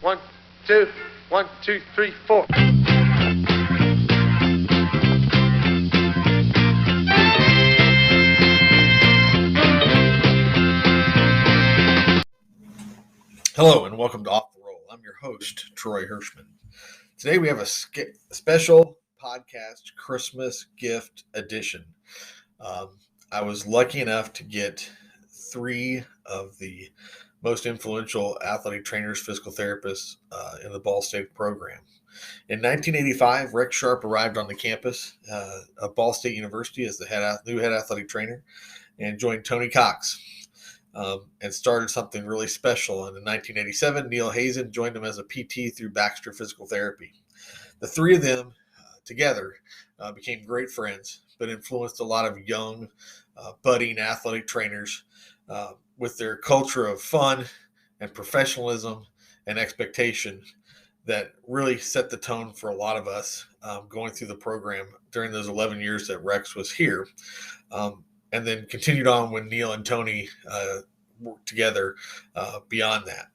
1, 2, 1, 2, 3, 4. Hello and welcome to Off the Roll. I'm your host, Troy Hirschman. Today we have a special podcast Christmas gift edition. I was lucky enough to get 3 of the most influential athletic trainers, physical therapists in the Ball State program. In 1985, Rex Sharp arrived on the campus of Ball State University as the new head athletic trainer and joined Tony Cox. And started something really special. And in 1987, Neal Hazen joined him as a PT through Baxter Physical Therapy. The 3 of them together became great friends, but influenced a lot of young, budding athletic trainers with their culture of fun and professionalism and expectation that really set the tone for a lot of us going through the program during those 11 years that Rex was here. And then continued on when Neal and Tony worked together beyond that.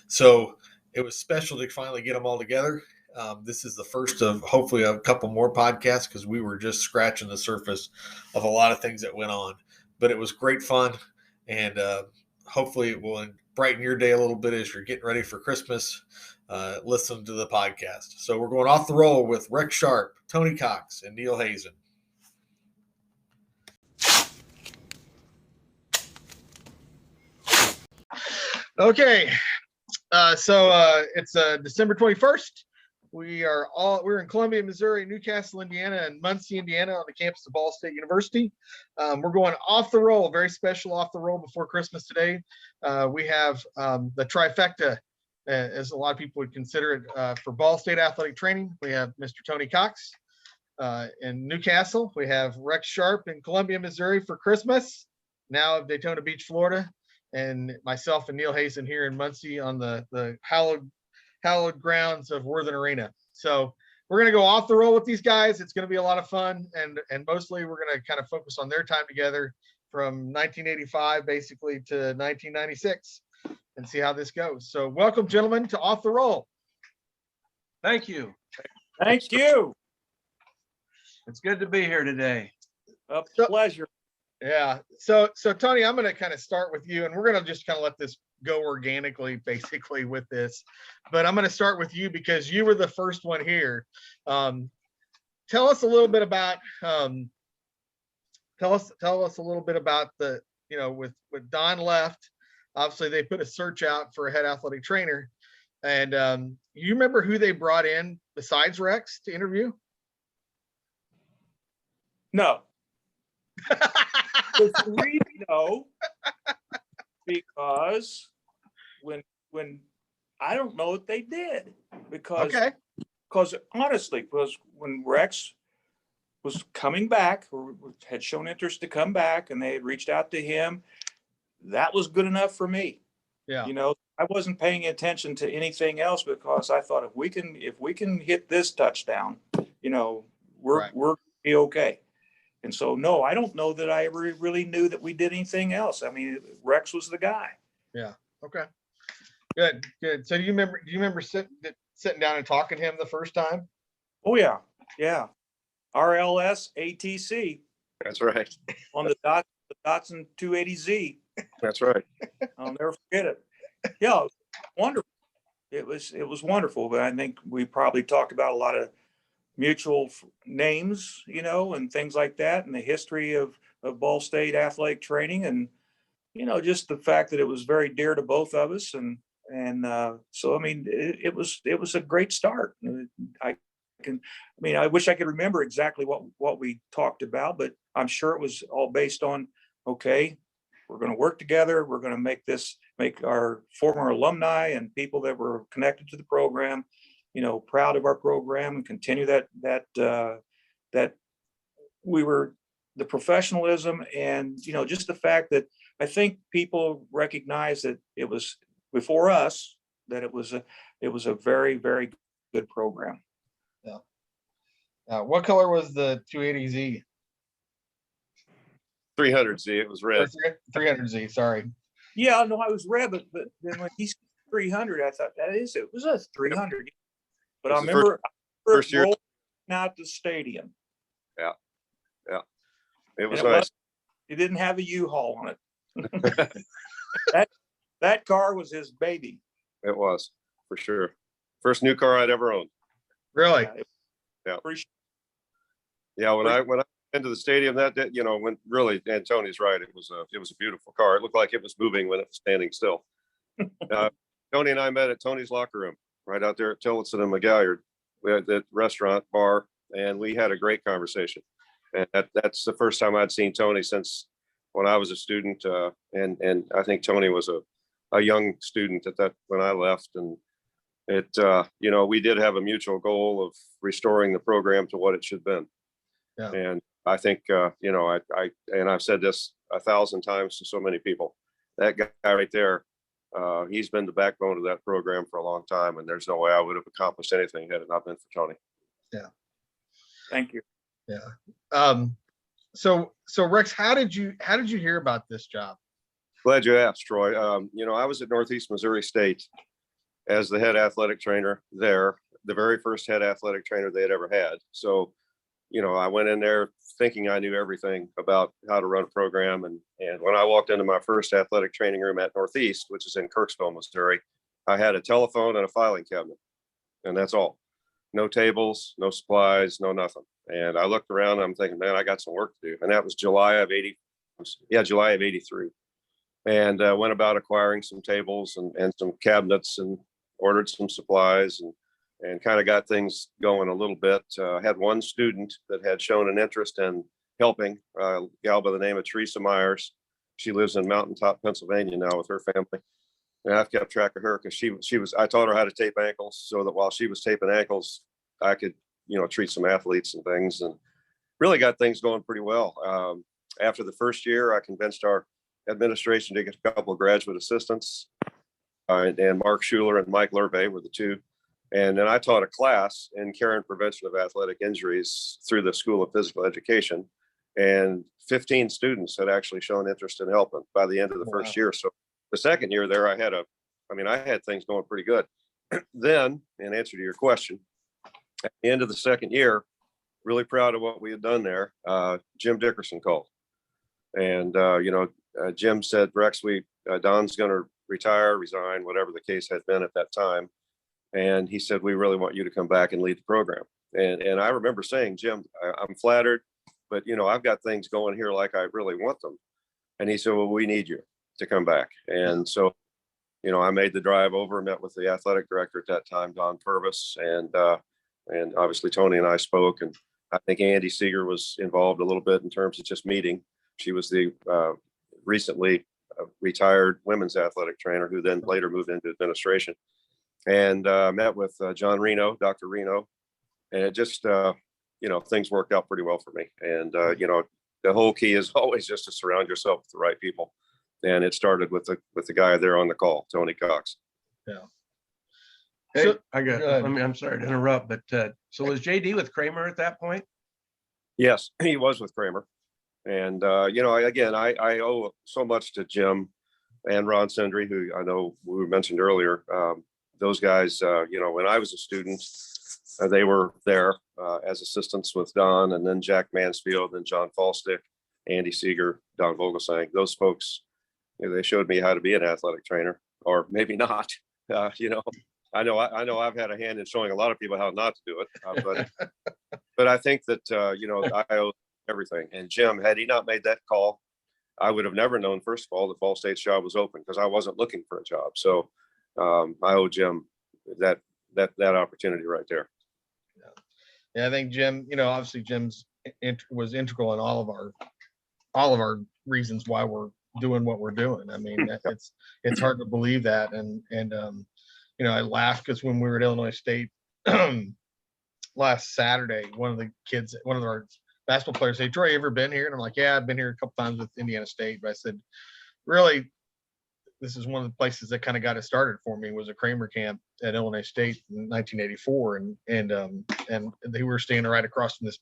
So it was special to finally get them all together. This is the first of hopefully a couple more podcasts because we were just scratching the surface of a lot of things that went on. But it was great fun, and hopefully it will brighten your day a little bit as you're getting ready for Christmas. Listen to the podcast. So we're going off the roll with Rex Sharp, Tony Cox, and Neal Hazen. Okay, so it's December 21st. We're in Columbia, Missouri, Newcastle, Indiana, and Muncie, Indiana, on the campus of Ball State University. We're going off the roll, very special off the roll before Christmas today. We have the trifecta, as a lot of people would consider it, for Ball State athletic training. We have Mr. Tony Cox in Newcastle. We have Rex Sharp in Columbia, Missouri for Christmas, now of Daytona Beach, Florida. And myself and Neal Hazen here in Muncie on the hallowed grounds of Worthen Arena. So we're going to go off the roll with these guys. It's going to be a lot of fun, and mostly we're going to kind of focus on their time together from 1985 basically to 1996 and see how this goes. So welcome, gentlemen, to Off the Roll. Thank you. Thank you. It's good to be here today. A pleasure. Yeah. So Tony, I'm going to kind of start with you, and we're going to just kind of let this go organically, basically, with this. But I'm going to start with you because you were the first one here. Tell us a little bit about tell us a little bit about the, with Don left, obviously they put a search out for a head athletic trainer, and you remember who they brought in besides Rex to interview? No. The 3 no, because when I don't know what they did, because honestly, because when Rex was coming back or had shown interest to come back and they had reached out to him, that was good enough for me. Yeah. I wasn't paying attention to anything else because I thought if we can hit this touchdown, we're be okay. And so, no, I don't know that I ever really knew that we did anything else. I mean, Rex was the guy. Yeah. Okay. Good. So do you remember sitting down and talking to him the first time? Oh yeah. Yeah. RLS ATC. That's right. On the Datsun 280Z. That's right. I'll never forget it. Yeah. It was wonderful. It was wonderful. But I think we probably talked about a lot of mutual names, and things like that, and the history of Ball State athletic training, and just the fact that it was very dear to both of us, and so I mean it was a great start. I wish I could remember exactly what we talked about, but I'm sure it was all based on, okay, we're going to work together, we're going to make our former alumni and people that were connected to the program proud of our program, and continue that we were the professionalism, and just the fact that I think people recognize that it was before us, that it was a very, very good program. Yeah. What color was the 280Z? 300Z. It was red. 300Z. Sorry. Yeah, no, I was red, but then 300. I thought it was a 300. But I It's the remember first year. rolling out the stadium. Yeah. It was And nice. It didn't have a U-Haul on it. that car was his baby. It was, for sure. First new car I'd ever owned. Really? Yeah. Pretty- Yeah, when I went into the stadium that day, when really, and Tony's right, it was a beautiful car. It looked like it was moving when it was standing still. Tony and I met at Tony's locker room right out there at Tillotson and McGalliard. We had that restaurant bar, and we had a great conversation. And that's the first time I'd seen Tony since when I was a student. And I think Tony was a young student at that when I left. And we did have a mutual goal of restoring the program to what it should have been. Yeah. And I think, I've said this 1,000 times to so many people, that guy right there, he's been the backbone of that program for a long time. And there's no way I would have accomplished anything had it not been for Tony. Yeah. Thank you. Yeah. So Rex, how did you hear about this job? Glad you asked, Troy. I was at Northeast Missouri State as the head athletic trainer there, the very first head athletic trainer they had ever had. So, I went in there thinking I knew everything about how to run a program. And when I walked into my first athletic training room at Northeast, which is in Kirksville, Missouri, I had a telephone and a filing cabinet, and that's all. No tables, no supplies, no nothing. And I looked around and I'm thinking, man, I got some work to do. And that was July of 83. And went about acquiring some tables and some cabinets and ordered some supplies and kind of got things going a little bit. Had one student that had shown an interest in helping, a gal by the name of Teresa Myers. She lives in Mountaintop, Pennsylvania now with her family. And I've kept track of her because I taught her how to tape ankles so that while she was taping ankles, I could, treat some athletes and things, and really got things going pretty well. After the first year, I convinced our administration to get a couple of graduate assistants, and Mark Schuler and Mike Lurbe were the two. And then I taught a class in care and prevention of athletic injuries through the School of Physical Education. And 15 students had actually shown interest in helping by the end of the first year. So the second year there, I had things going pretty good. Then, in answer to your question, at the end of the second year, really proud of what we had done there. Jim Dickerson called. And, Jim said, Rex, Don's going to resign, whatever the case had been at that time. And he said, we really want you to come back and lead the program. And I remember saying, Jim, I'm flattered, but, I've got things going here like I really want them. And he said, well, we need you to come back. And so, I made the drive over, met with the athletic director at that time, Don Purvis, and obviously Tony and I spoke, and I think Andy Seeger was involved a little bit in terms of just meeting. She was the recently retired women's athletic trainer who then later moved into administration, and met with John Reno, Dr. Reno, and it just, things worked out pretty well for me. And, the whole key is always just to surround yourself with the right people. And it started with the guy there on the call, Tony Cox. Yeah. Hey, So- I'm sorry to interrupt, but so was JD with Kramer at that point? Yes, he was with Kramer. And, I owe so much to Jim and Ron Sendry, who I know we mentioned earlier. Those guys, when I was a student, they were there as assistants with Don, and then Jack Mansfield and John Falstick, Andy Seeger, Don Vogelsang. Those folks, they showed me how to be an athletic trainer, or maybe not. I know I've had a hand in showing a lot of people how not to do it, but I think that I owe everything. And Jim, had he not made that call, I would have never known, first of all, that Ball State's job was open, because I wasn't looking for a job. So I owe Jim that opportunity right there. Yeah, I think Jim, obviously Jim's was integral in all of our reasons why we're doing what we're doing. I mean, it's hard to believe that. And I laugh because when we were at Illinois State last Saturday, one of our basketball players said, Troy, you ever been here? And I'm like, yeah, I've been here a couple times with Indiana State. But I said, really, this is one of the places that kind of got it started for me, was a Kramer camp at Illinois State in 1984. And they were staying right across from this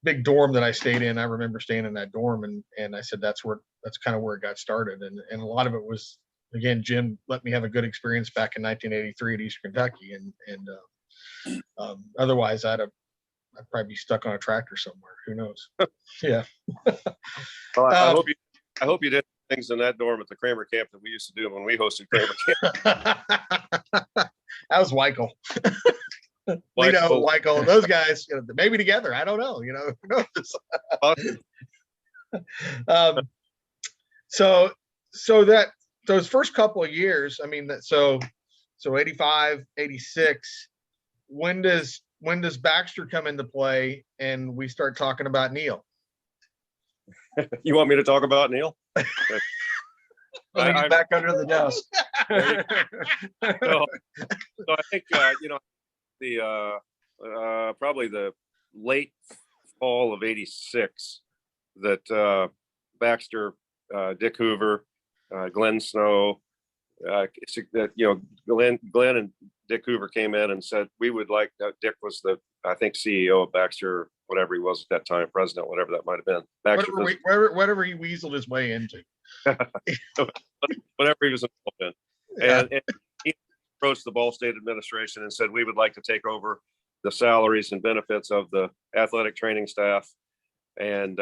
big dorm that I stayed in. I remember staying in that dorm, and I said, that's kind of where it got started. And a lot of it was again, Jim let me have a good experience back in 1983 at Eastern Kentucky, and otherwise I'd probably be stuck on a tractor somewhere. Who knows? Yeah. Well, I hope you did things in that dorm at the Kramer camp that we used to do when we hosted Kramer camp. That was Weichel. Weichel, those guys, maybe together. I don't know. Who knows? So that those first couple of years, I mean, so 85, 86. When does Baxter come into play and we start talking about Neal? You want me to talk about Neal? I'm back under the desk. So I think probably the late fall of '86 that Baxter, Dick Hoover, Glenn Snow, Glenn and Dick Hoover came in and said we would like. Dick was the CEO of Baxter, whatever he was at that time, president, whatever that might have been. Baxter, whatever he weaseled his way into. Whatever he was involved in. Yeah. And he approached the Ball State administration and said, we would like to take over the salaries and benefits of the athletic training staff. And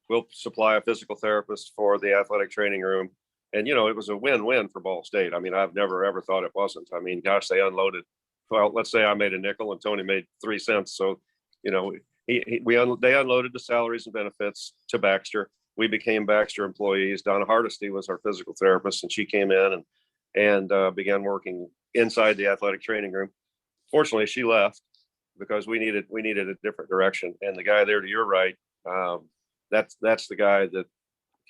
we'll supply a physical therapist for the athletic training room. And, it was a win-win for Ball State. I mean, I've never, ever thought it wasn't. I mean, gosh, they unloaded. Well, let's say I made a nickel and Tony made 3 cents. So, they unloaded the salaries and benefits to Baxter. We became Baxter employees. Donna Hardesty was our physical therapist, and she came in and began working inside the athletic training room. Fortunately, she left because we needed a different direction. And the guy there to your right, that's the guy that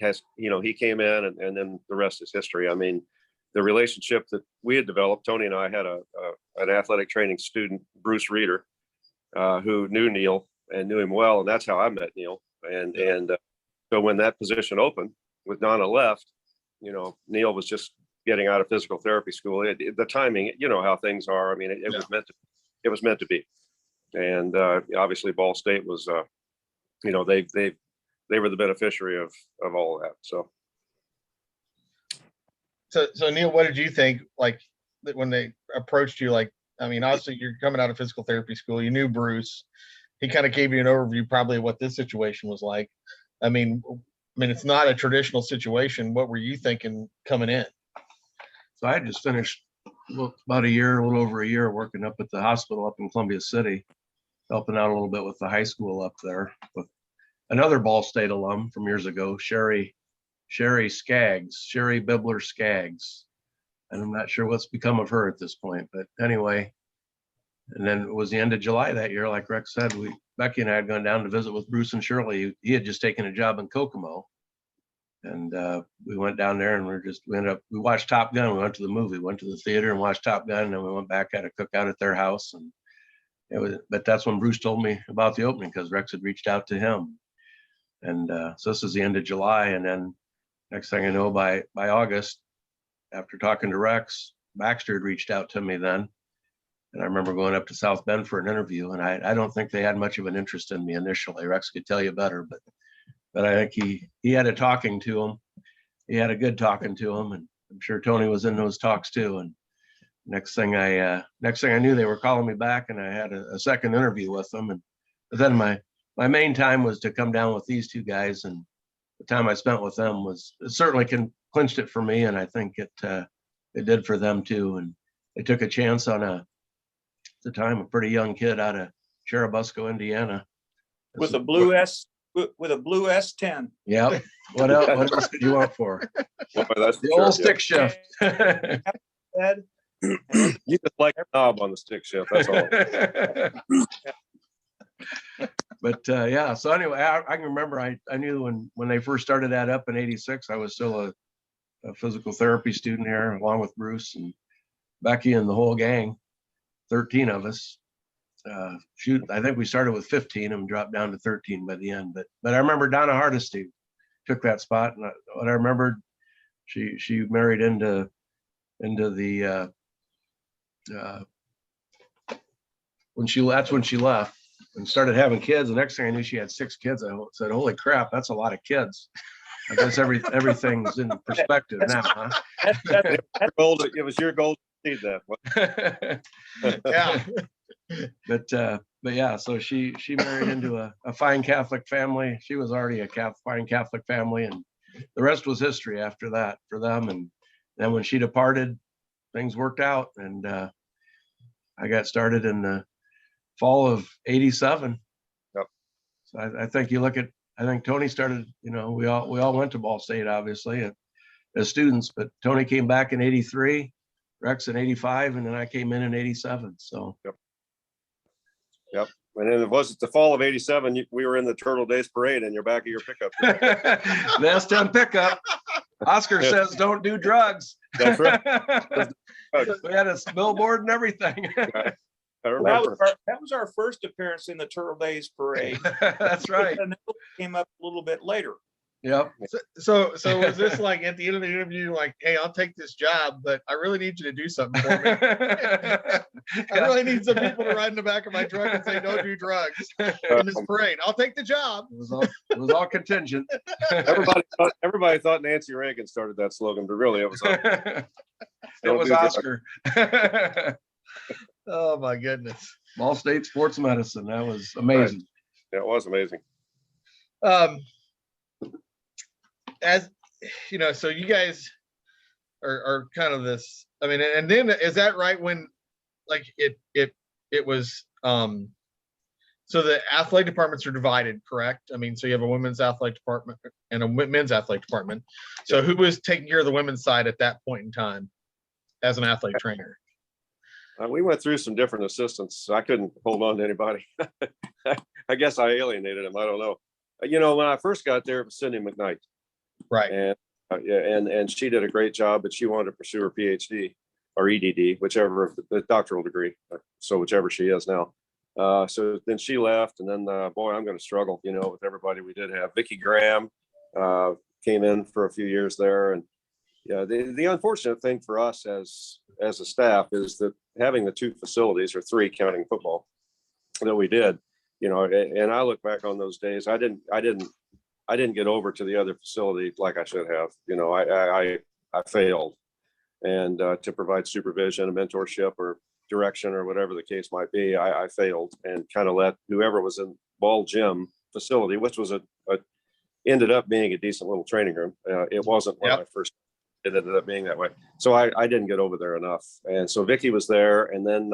has, he came in, and then the rest is history. I mean, the relationship that we had developed, Tony and I had an athletic training student, Bruce Reeder, who knew Neal and knew him well, and that's how I met Neal. And so when that position opened with Donna left, Neal was just getting out of physical therapy school. The timing, how things are. I mean, it was meant to. It was meant to be. And obviously, Ball State was, they were the beneficiary of all of that. So Neal, what did you think? Like when they approached you? Like, I mean, obviously you're coming out of physical therapy school. You knew Bruce. He kind of gave you an overview, probably of what this situation was like. I mean, it's not a traditional situation. What were you thinking coming in? So I had just finished about a little over a year working up at the hospital up in Columbia City, helping out a little bit with the high school up there with another Ball State alum from years ago, Sherry Bibler Skaggs. And I'm not sure what's become of her at this point, but anyway. And then it was the end of July that year, like Rex said, Becky and I had gone down to visit with Bruce and Shirley. He had just taken a job in Kokomo. And we went down there and we watched Top Gun. We went to the movie, went to the theater and watched Top Gun. And then we went back, had a cookout at their house. But that's when Bruce told me about the opening, because Rex had reached out to him. And so this is the end of July. And then next thing I know, by August, after talking to Rex, Baxter had reached out to me then. And I remember going up to South Bend for an interview, and I don't think they had much of an interest in me initially. Rex could tell you better, but I think he had a talking to him. He had a good talking to him, and I'm sure Tony was in those talks too. And next thing I knew, they were calling me back, and I had a second interview with them. And but then my main time was to come down with these two guys, and the time I spent with them it certainly clinched it for me, and I think it did for them too. And they took a chance on at the time, a pretty young kid out of Cherubusco, Indiana, with a blue S10. Yeah. What else could you want for? Well, that's the old stick shift. You just like a knob on the stick shift. That's all. But yeah. So anyway, I can remember I knew when they first started that up in '86, I was still a physical therapy student here, along with Bruce and Becky and the whole gang. 13 of us. I think we started with 15 and dropped down to 13 by the end. But I remember Donna Hardesty took that spot, and what I remembered, she married into the that's when she left and started having kids. The next thing I knew, she had 6 kids. I said, "Holy crap, that's a lot of kids." I guess everything's in perspective now, huh? It was your goal to see that. Yeah. But yeah, so she married into a fine Catholic family. She was already a fine Catholic family, and the rest was history after that for them. And then when she departed, things worked out, and I got started in the fall of '87. Yep. So I think I think Tony started, we all went to Ball State, obviously, as students, but Tony came back in '83, Rex in '85, and then I came in '87. So. Yep. And then it was the fall of '87. We were in the Turtle Days parade in your back of your pickup. The S10 pickup. Oscar says, "Don't do drugs." That's right. We had a billboard and everything. I remember. That was our first appearance in the Turtle Days parade. That's right. Came up a little bit later. Yep. So was this like at the end of the interview, like, hey, I'll take this job, but I really need you to do something for me. I really need some people to ride in the back of my truck and say, don't do drugs in this parade. I'll take the job. It was all contingent. Everybody thought Nancy Reagan started that slogan, but really it was Oscar. Oh my goodness. Ball State Sports Medicine. That was amazing. Right. Yeah, it was amazing. As you know, so you guys are kind of this, I mean, and then is that right when like it was so the athletic departments are divided, correct? I mean, so you have a women's athletic department and a men's athletic department. So who was taking care of the women's side at that point in time as an athletic trainer? We went through some different assistants. I couldn't hold on to anybody. I guess I alienated him. I don't know. When I first got there, it was Cindy McKnight. Right. And and she did a great job, but she wanted to pursue her PhD or EDD, whichever, the doctoral degree. So whichever she is now. So then she left, and then boy, I'm going to struggle, with everybody we did have. Vicki Graham came in for a few years there, and the unfortunate thing for us as a staff is that having the two facilities, or three counting football, that we did, and I look back on those days, I didn't get over to the other facility like I should have. I failed, and to provide supervision and mentorship or direction or whatever the case might be, I failed and kind of let whoever was in Ball Gym facility, which was ended up being a decent little training room. It wasn't when I first. It ended up being that way. So I didn't get over there enough, and so Vicki was there, and then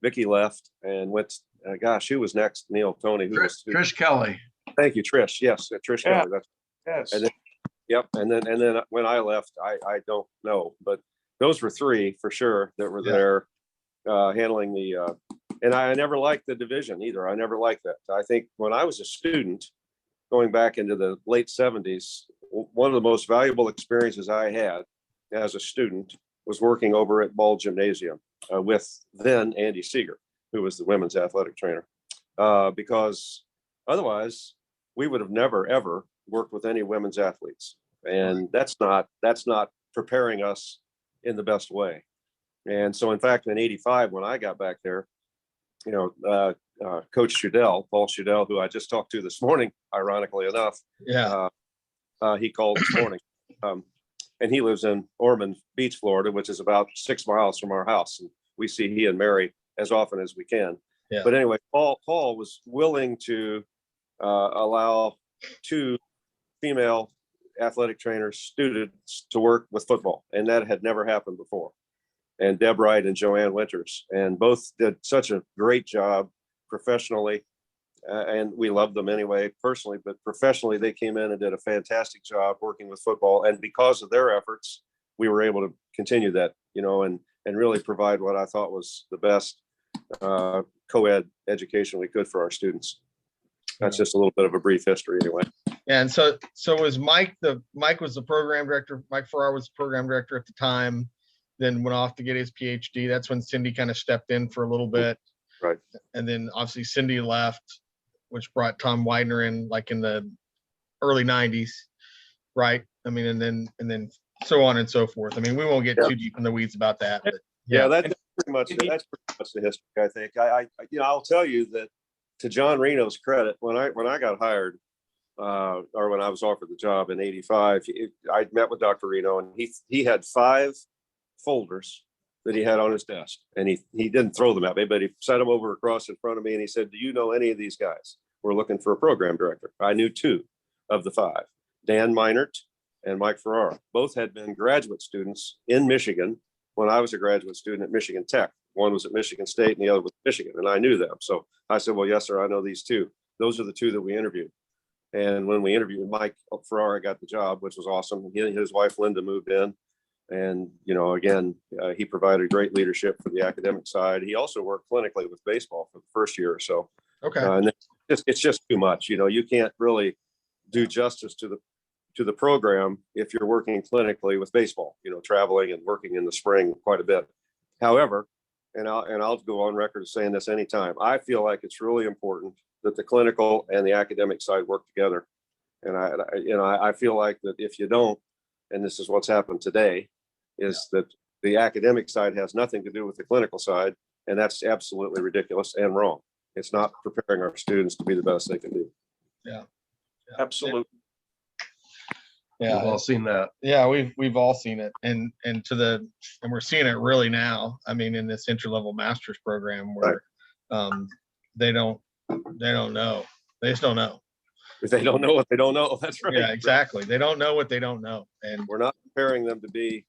Vicki left and went. Gosh, who was next? Neal, Tony, Trish Kelly. Thank you, Trish. Yes, Trish Kelly. Yes. And then, yep. And then when I left, I don't know, but those were three for sure that were there handling the. And I never liked the division either. I never liked that. I think when I was a student, going back into the late '70s, one of the most valuable experiences I had as a student was working over at Ball Gymnasium with then Andy Seeger, who was the women's athletic trainer, because otherwise we would have never ever worked with any women's athletes, and that's not preparing us in the best way. And so, in fact, in '85, when I got back there, Coach Paul Shudell, who I just talked to this morning, ironically enough, he called this morning, and he lives in Ormond Beach, Florida, which is about 6 miles from our house, and we see he and Mary as often as we can. Yeah. But anyway, Paul was willing to allow two female athletic trainers, students, to work with football, and that had never happened before. And Deb Wright and Joanne Winters, and both did such a great job professionally, and we loved them anyway personally, but professionally they came in and did a fantastic job working with football, and because of their efforts we were able to continue that, and really provide what I thought was the best co-ed education we could for our students. That's just a little bit of a brief history anyway. And so was Mike was the program director. Mike Farrar was the program director at the time, then went off to get his PhD. That's when Cindy kind of stepped in for a little bit. Right. And then obviously Cindy left, which brought Tom Widener in like in the early 90s. Right. I mean, and then so on and so forth. I mean, we won't get too deep in the weeds about that. But that's pretty much the history, I think. I'll tell you that, to John Reno's credit, when I got hired, or when I was offered the job in '85, I met with Dr. Reno, and he had 5 folders that he had on his desk, and he didn't throw them at me, but he set them over across in front of me, and he said, "Do you know any of these guys? We're looking for a program director." I knew 2 of the 5, Dan Meinert and Mike Farrar. Both had been graduate students in Michigan when I was a graduate student at Michigan Tech. One was at Michigan State and the other was Michigan, and I knew them. So I said, "Well, yes, sir, I know these 2. Those are the 2 that we interviewed." And when we interviewed Mike Farrar, got the job, which was awesome. He and his wife Linda moved in, and again, he provided great leadership for the academic side. He also worked clinically with baseball for the first year or so. Okay. And it's just too much. You can't really do justice to the program if you're working clinically with baseball. Traveling and working in the spring quite a bit. However, and I'll go on record as saying this anytime, I feel like it's really important that the clinical and the academic side work together. And I feel like that if you don't, and this is what's happened today, is that the academic side has nothing to do with the clinical side, and that's absolutely ridiculous and wrong. It's not preparing our students to be the best they can be. Yeah. Absolutely. Yeah. We've all seen that. Yeah, we've all seen it, and we're seeing it really now. I mean, in this entry-level master's program where they don't know. They just don't know. If they don't know what they don't know, that's right. Yeah, exactly. They don't know what they don't know, and We're not preparing them to be,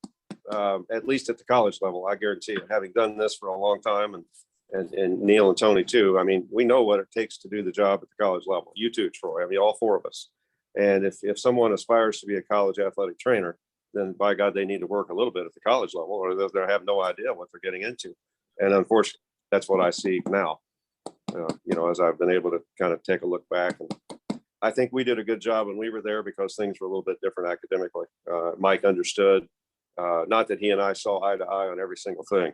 at least at the college level. I guarantee it. Having done this for a long time, and Neal and Tony too. I mean, we know what it takes to do the job at the college level. You too, Troy. I mean, all 4 of us. And if someone aspires to be a college athletic trainer, then by God, they need to work a little bit at the college level, or they'll have no idea what they're getting into. And unfortunately, that's what I see now. As I've been able to kind of take a look back, and I think we did a good job when we were there because things were a little bit different academically. Mike understood, not that he and I saw eye to eye on every single thing,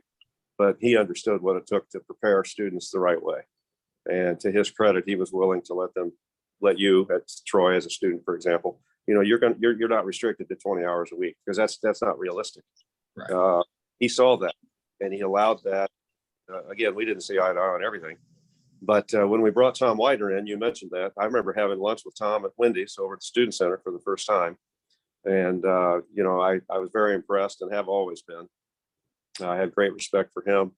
but he understood what it took to prepare students the right way. And to his credit, he was willing to let you at Troy as a student, for example, you're not restricted to 20 hours a week, because that's not realistic. right. He saw that, and he allowed that. Again, we didn't see eye to eye on everything, but when we brought Tom Widener in, you mentioned that. I remember having lunch with Tom at Wendy's over at the Student Center for the first time, and I was very impressed and have always been. I had great respect for him,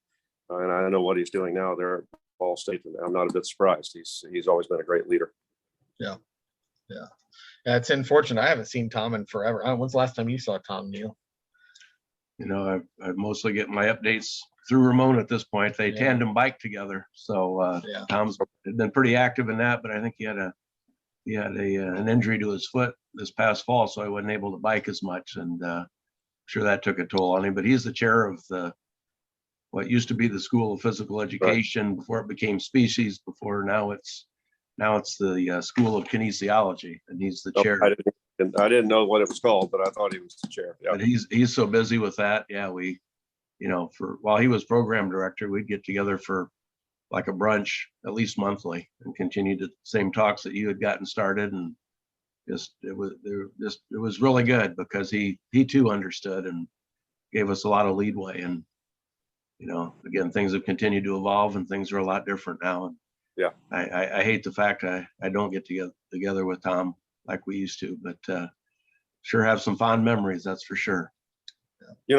and I know what he's doing now there at Ball State, and I'm not a bit surprised. He's always been a great leader. Yeah. It's unfortunate. I haven't seen Tom in forever. When's the last time you saw Tom, Neal? I mostly get my updates through Ramon at this point. They Yeah. tandem bike together. So Yeah. Tom's been pretty active in that, but I think he had an injury to his foot this past fall, so I wasn't able to bike as much, and I'm sure that took a toll on him. But he's the chair of what used to be the School of Physical Education before it became Species. Now it's the School of Kinesiology, and he's the chair. I didn't know what it was called, but I thought he was the chair. Yeah. But he's so busy with that. Yeah, we, while he was program director, we'd get together for like a brunch at least monthly and continue the same talks that you had gotten started, and it was really good because he too understood and gave us a lot of leadway. And again, things have continued to evolve and things are a lot different now. And yeah, I hate the fact I don't get together with Tom like we used to, but sure have some fond memories, that's for sure.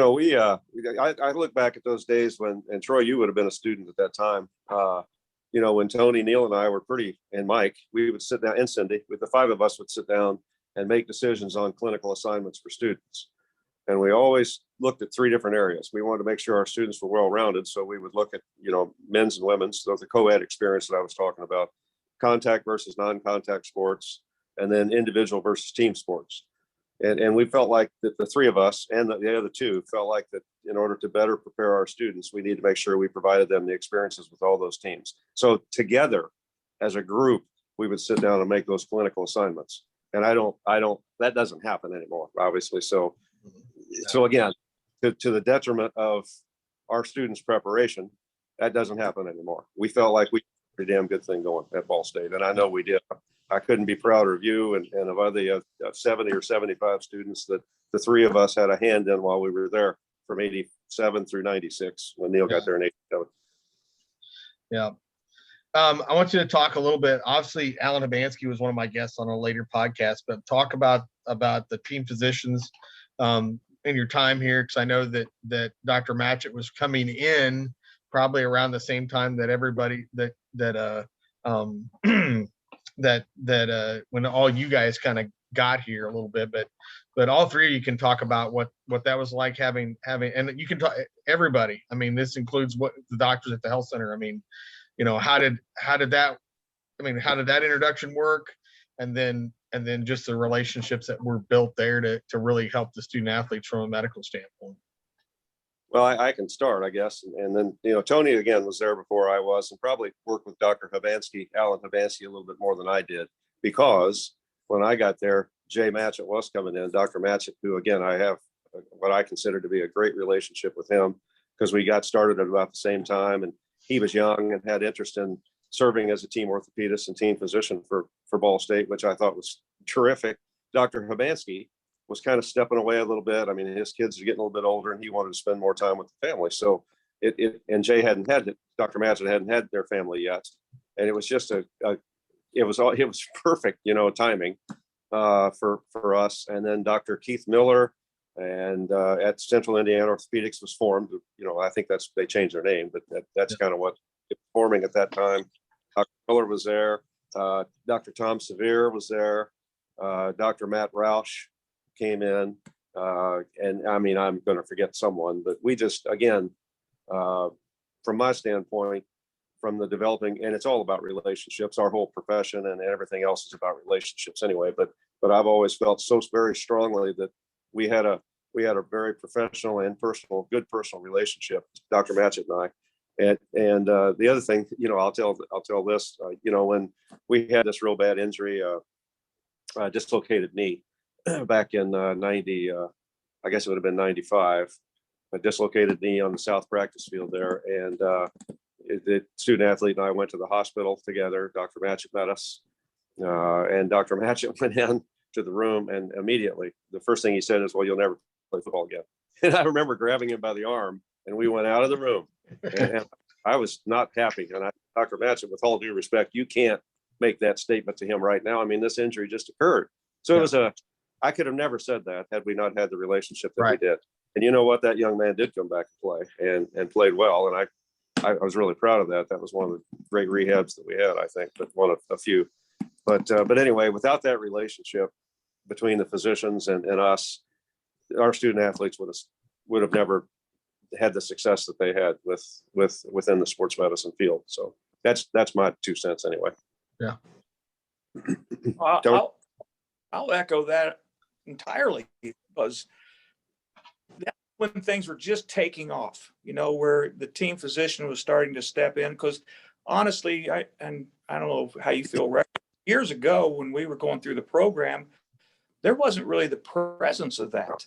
I look back at those days and Troy, you would have been a student at that time. When Tony, Neal, and I were and Mike, we would sit down, and Cindy, with the 5 of us would sit down and make decisions on clinical assignments for students. And we always looked at 3 different areas. We wanted to make sure our students were well-rounded. So we would look at, men's and women's, so the co-ed experience that I was talking about, contact versus non-contact sports, and then individual versus team sports. And we felt like that the 3 of us and the other 2 felt like that in order to better prepare our students, we need to make sure we provided them the experiences with all those teams. So together as a group, we would sit down and make those clinical assignments. And that doesn't happen anymore, obviously. So again, to the detriment of our students' preparation, that doesn't happen anymore. We felt like we had a pretty damn good thing going at Ball State. And I know we did. I couldn't be prouder of you and of other 70 or 75 students that the 3 of us had a hand in while we were there from 87 through 96 when Neal got there in 87. Yeah. I want you to talk a little bit. Obviously, Alan Habansky was one of my guests on a later podcast, but talk about the team physicians in your time here, because I know that Dr. Matchett was coming in probably around the same time that everybody when all you guys kind of got here a little bit, but all three of you can talk about what that was like having, and you can talk everybody. I mean, this includes what the doctors at the health center. I mean, how did that introduction work, and then just the relationships that were built there to really help the student athletes from a medical standpoint. Well, I can start, I guess. And then, Tony, again, was there before I was, and probably worked with Dr. Habansky, Alan Habansky, a little bit more than I did, because when I got there, Jay Matchett was coming in, Dr. Matchett, who, again, I have what I consider to be a great relationship with him, because we got started at about the same time, and he was young and had interest in serving as a team orthopedist and team physician for Ball State, which I thought was terrific. Dr. Habansky was kind of stepping away a little bit. I mean, his kids are getting a little bit older, and he wanted to spend more time with the family. So and Jay hadn't had it. Dr. Matchett hadn't had their family yet, and it was just it was perfect, timing for us. And then Dr. Keith Miller and at Central Indiana Orthopedics was formed. I think they changed their name, but that's kind of what it was forming at that time. Dr. Miller was there. Dr. Tom Severe was there. Dr. Matt Roush came in, and I mean, I'm going to forget someone, but we just, again, from my standpoint, from the developing, and it's all about relationships. Our whole profession and everything else is about relationships anyway. But I've always felt so very strongly that we had a very professional and good personal relationship, Dr. Matchett and I. And the other thing, I'll tell this, when we had this real bad injury, dislocated knee back in 90, I guess it would have been 95, a dislocated knee on the south practice field there. And the student athlete and I went to the hospital together. Dr. Matchett met us, and Dr. Matchett went in to the room, and immediately the first thing he said is, "Well, you'll never play football again." And I remember grabbing him by the arm, and we went out of the room. And I was not happy. And Dr. Matchett, with all due respect, you can't make that statement to him right now. I mean, this injury just occurred. So it was I could have never said that had we not had the relationship that we did. And you know what? That young man did come back and play and played well. And I was really proud of that. That was one of the great rehabs that we had, I think, but one of a few. But anyway, without that relationship between the physicians and us, our student athletes would have never had the success that they had within the sports medicine field. So that's my 2 cents anyway. Yeah. I'll echo that entirely, because that's when things were just taking off, where the team physician was starting to step in. Because honestly, I don't know how you feel, Rex, years ago when we were going through the program, there wasn't really the presence of that.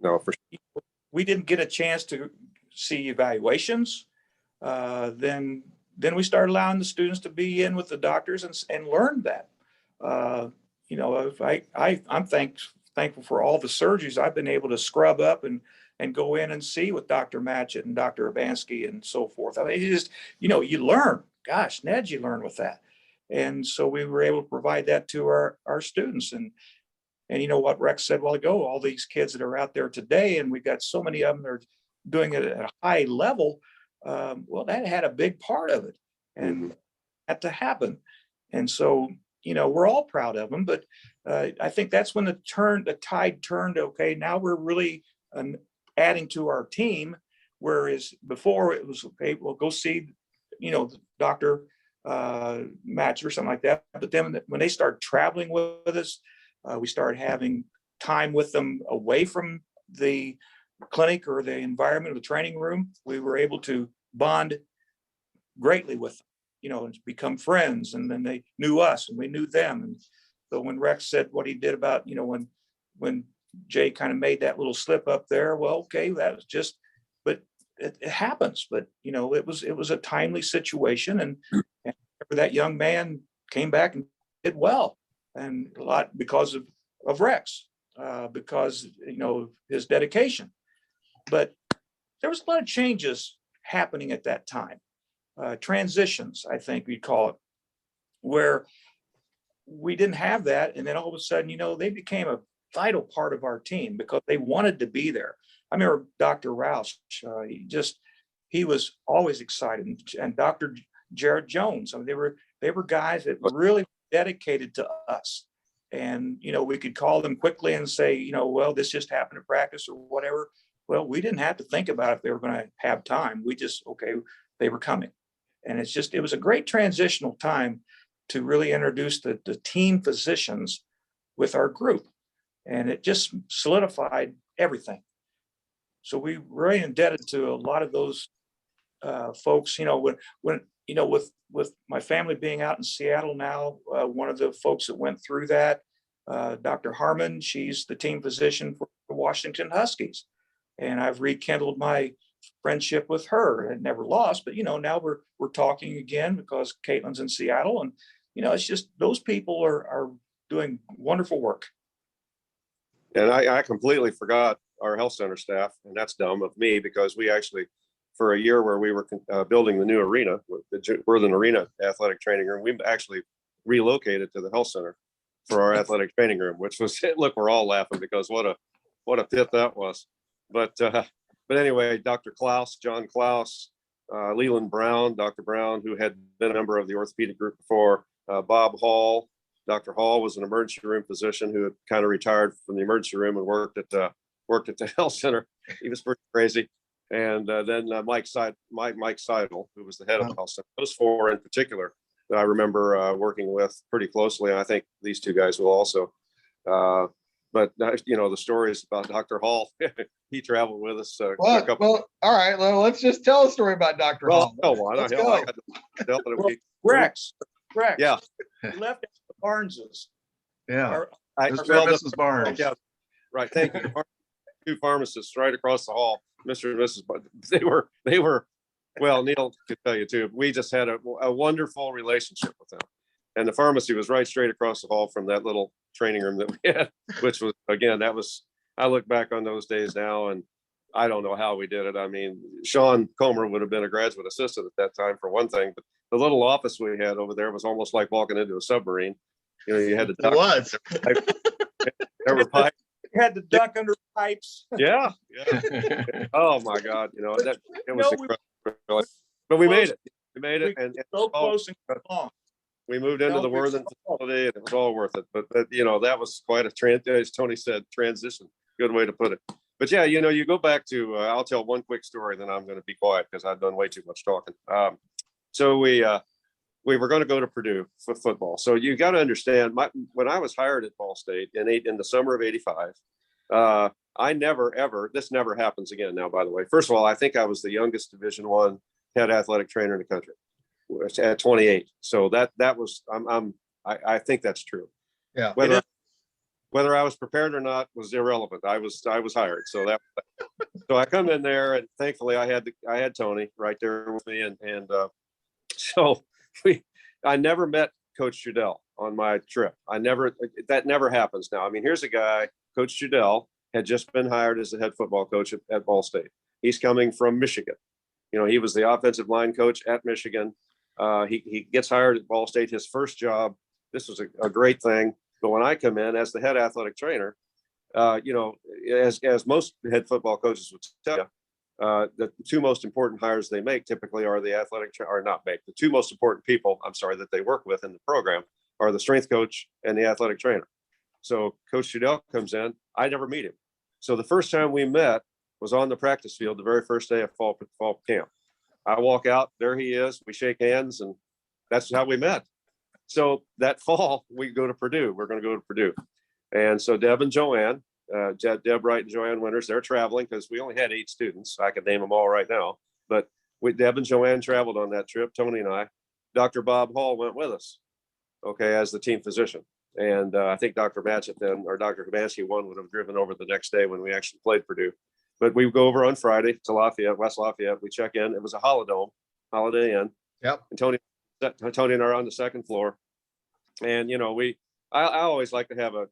No, for sure. We didn't get a chance to see evaluations. Then we started allowing the students to be in with the doctors and learn that. I'm thankful for all the surgeries I've been able to scrub up and go in and see with Dr. Matchett and Dr. Habansky and so forth. I mean, you learn. Gosh, Ned, you learn with that. And so we were able to provide that to our students. And what Rex said a while ago, all these kids that are out there today, and we've got so many of them that are doing it at a high level. Well, that had a big part of it, and had to happen. And so, we're all proud of them, but I think that's when the tide turned. Okay, now we're really adding to our team, whereas before it was, okay, we'll go see, Dr. Match or something like that. But then when they started traveling with us, we started having time with them away from the clinic or the environment of the training room. We were able to bond greatly with them, and become friends. And then they knew us and we knew them. And so when Rex said what he did about, when Jay kind of made that little slip up there, well, okay, that was just, but it happens. But, it was a timely situation. And that young man came back and did well, and a lot because of Rex, because, his dedication. But there was a lot of changes happening at that time. transitions, I think we'd call it, where we didn't have that. And then all of a sudden, they became a vital part of our team because they wanted to be there. I remember Dr. Roush, he was always excited, and Dr. Jared Jones. I mean, they were guys that really dedicated to us. And, we could call them quickly and say, well, this just happened to practice or whatever. Well, we didn't have to think about if they were going to have time. We just, okay, they were coming. And it was a great transitional time to really introduce the team physicians with our group. And it just solidified everything. So we were really indebted to a lot of those folks, with my family being out in Seattle now, one of the folks that went through that, Dr. Harmon, she's the team physician for the Washington Huskies. And I've rekindled my friendship with her. It never lost, but now we're talking again because Caitlin's in Seattle, and it's just those people are doing wonderful work. And I completely forgot our health center staff, and that's dumb of me because we actually, for a year where we were building the new arena, the Worthing Arena athletic training room, we actually relocated to the health center for our athletic training room, which was, look, we're all laughing because what a fit that was. But anyway, Dr. Klaus, John Klaus, Leland Brown, Dr. Brown, who had been a member of the orthopedic group before, Bob Hall. Dr. Hall was an emergency room physician who had kind of retired from the emergency room and worked at the health center. He was pretty crazy. And then Mike Seidel, who was the head of the health center. Those four in particular that I remember working with pretty closely. And I think these two guys will also. But the stories about Dr. Hall, he traveled with us. Well, all right. Well, let's just tell a story about Dr. Hall. Let's go. I got to tell it. Rex. Yeah. He left at the Barneses. Yeah. Mrs. Barnes. Yeah. Right. Thank you. Two pharmacists right across the hall, Mr. and Mrs. Barnes. They were, well, Neal could tell you too. We just had a wonderful relationship with them. And the pharmacy was right straight across the hall from that little training room that we had, which was, again, I look back on those days now and I don't know how we did it. I mean, Sean Comer would have been a graduate assistant at that time for one thing, but the little office we had over there was almost like walking into a submarine. You had to duck. It was. There were pipes. You had to duck under pipes. Yeah. Oh my God. It was incredible. But we made it. We made it. And so close and long. We moved into the Worthing facility and it was all worth it. But that was quite a as Tony said, transition. Good way to put it. But yeah, you go back to, I'll tell one quick story, then I'm going to be quiet because I've done way too much talking. So we were going to go to Purdue for football. So you got to understand, when I was hired at Ball State in the summer of '85, I never, ever, this never happens again now, by the way. First of all, I think I was the youngest Division I head athletic trainer in the country at 28. So that was, I think that's true. Yeah. Whether I was prepared or not was irrelevant. I was hired. So I come in there and thankfully I had Tony right there with me. And so I never met Coach Judell on my trip. That never happens now. I mean, here's a guy, Coach Judell had just been hired as the head football coach at Ball State. He's coming from Michigan. He was the offensive line coach at Michigan. He gets hired at Ball State, his first job. This was a great thing. But when I come in as the head athletic trainer, as most head football coaches would tell you, the two most important hires they make typically are the the two most important people, that they work with in the program are the strength coach and the athletic trainer. So Coach Judell comes in, I never meet him. So the first time we met was on the practice field, the very first day of fall camp. I walk out, there he is, we shake hands, and that's how we met. So that fall, we go to Purdue. We're going to go to Purdue. And so Deb and Joanne, Deb Wright and Joanne Winters, they're traveling because we only had 8 students. I could name them all right now. But Deb and Joanne traveled on that trip, Tony and I. Dr. Bob Hall went with us, as the team physician. And I think Dr. Matchett then, or Dr. Kabansky, one would have driven over the next day when we actually played Purdue. But we go over on Friday to Lafayette, West Lafayette. We check in. It was a Holiday Inn. Yep. And Tony and I are on the second floor. And, I always like to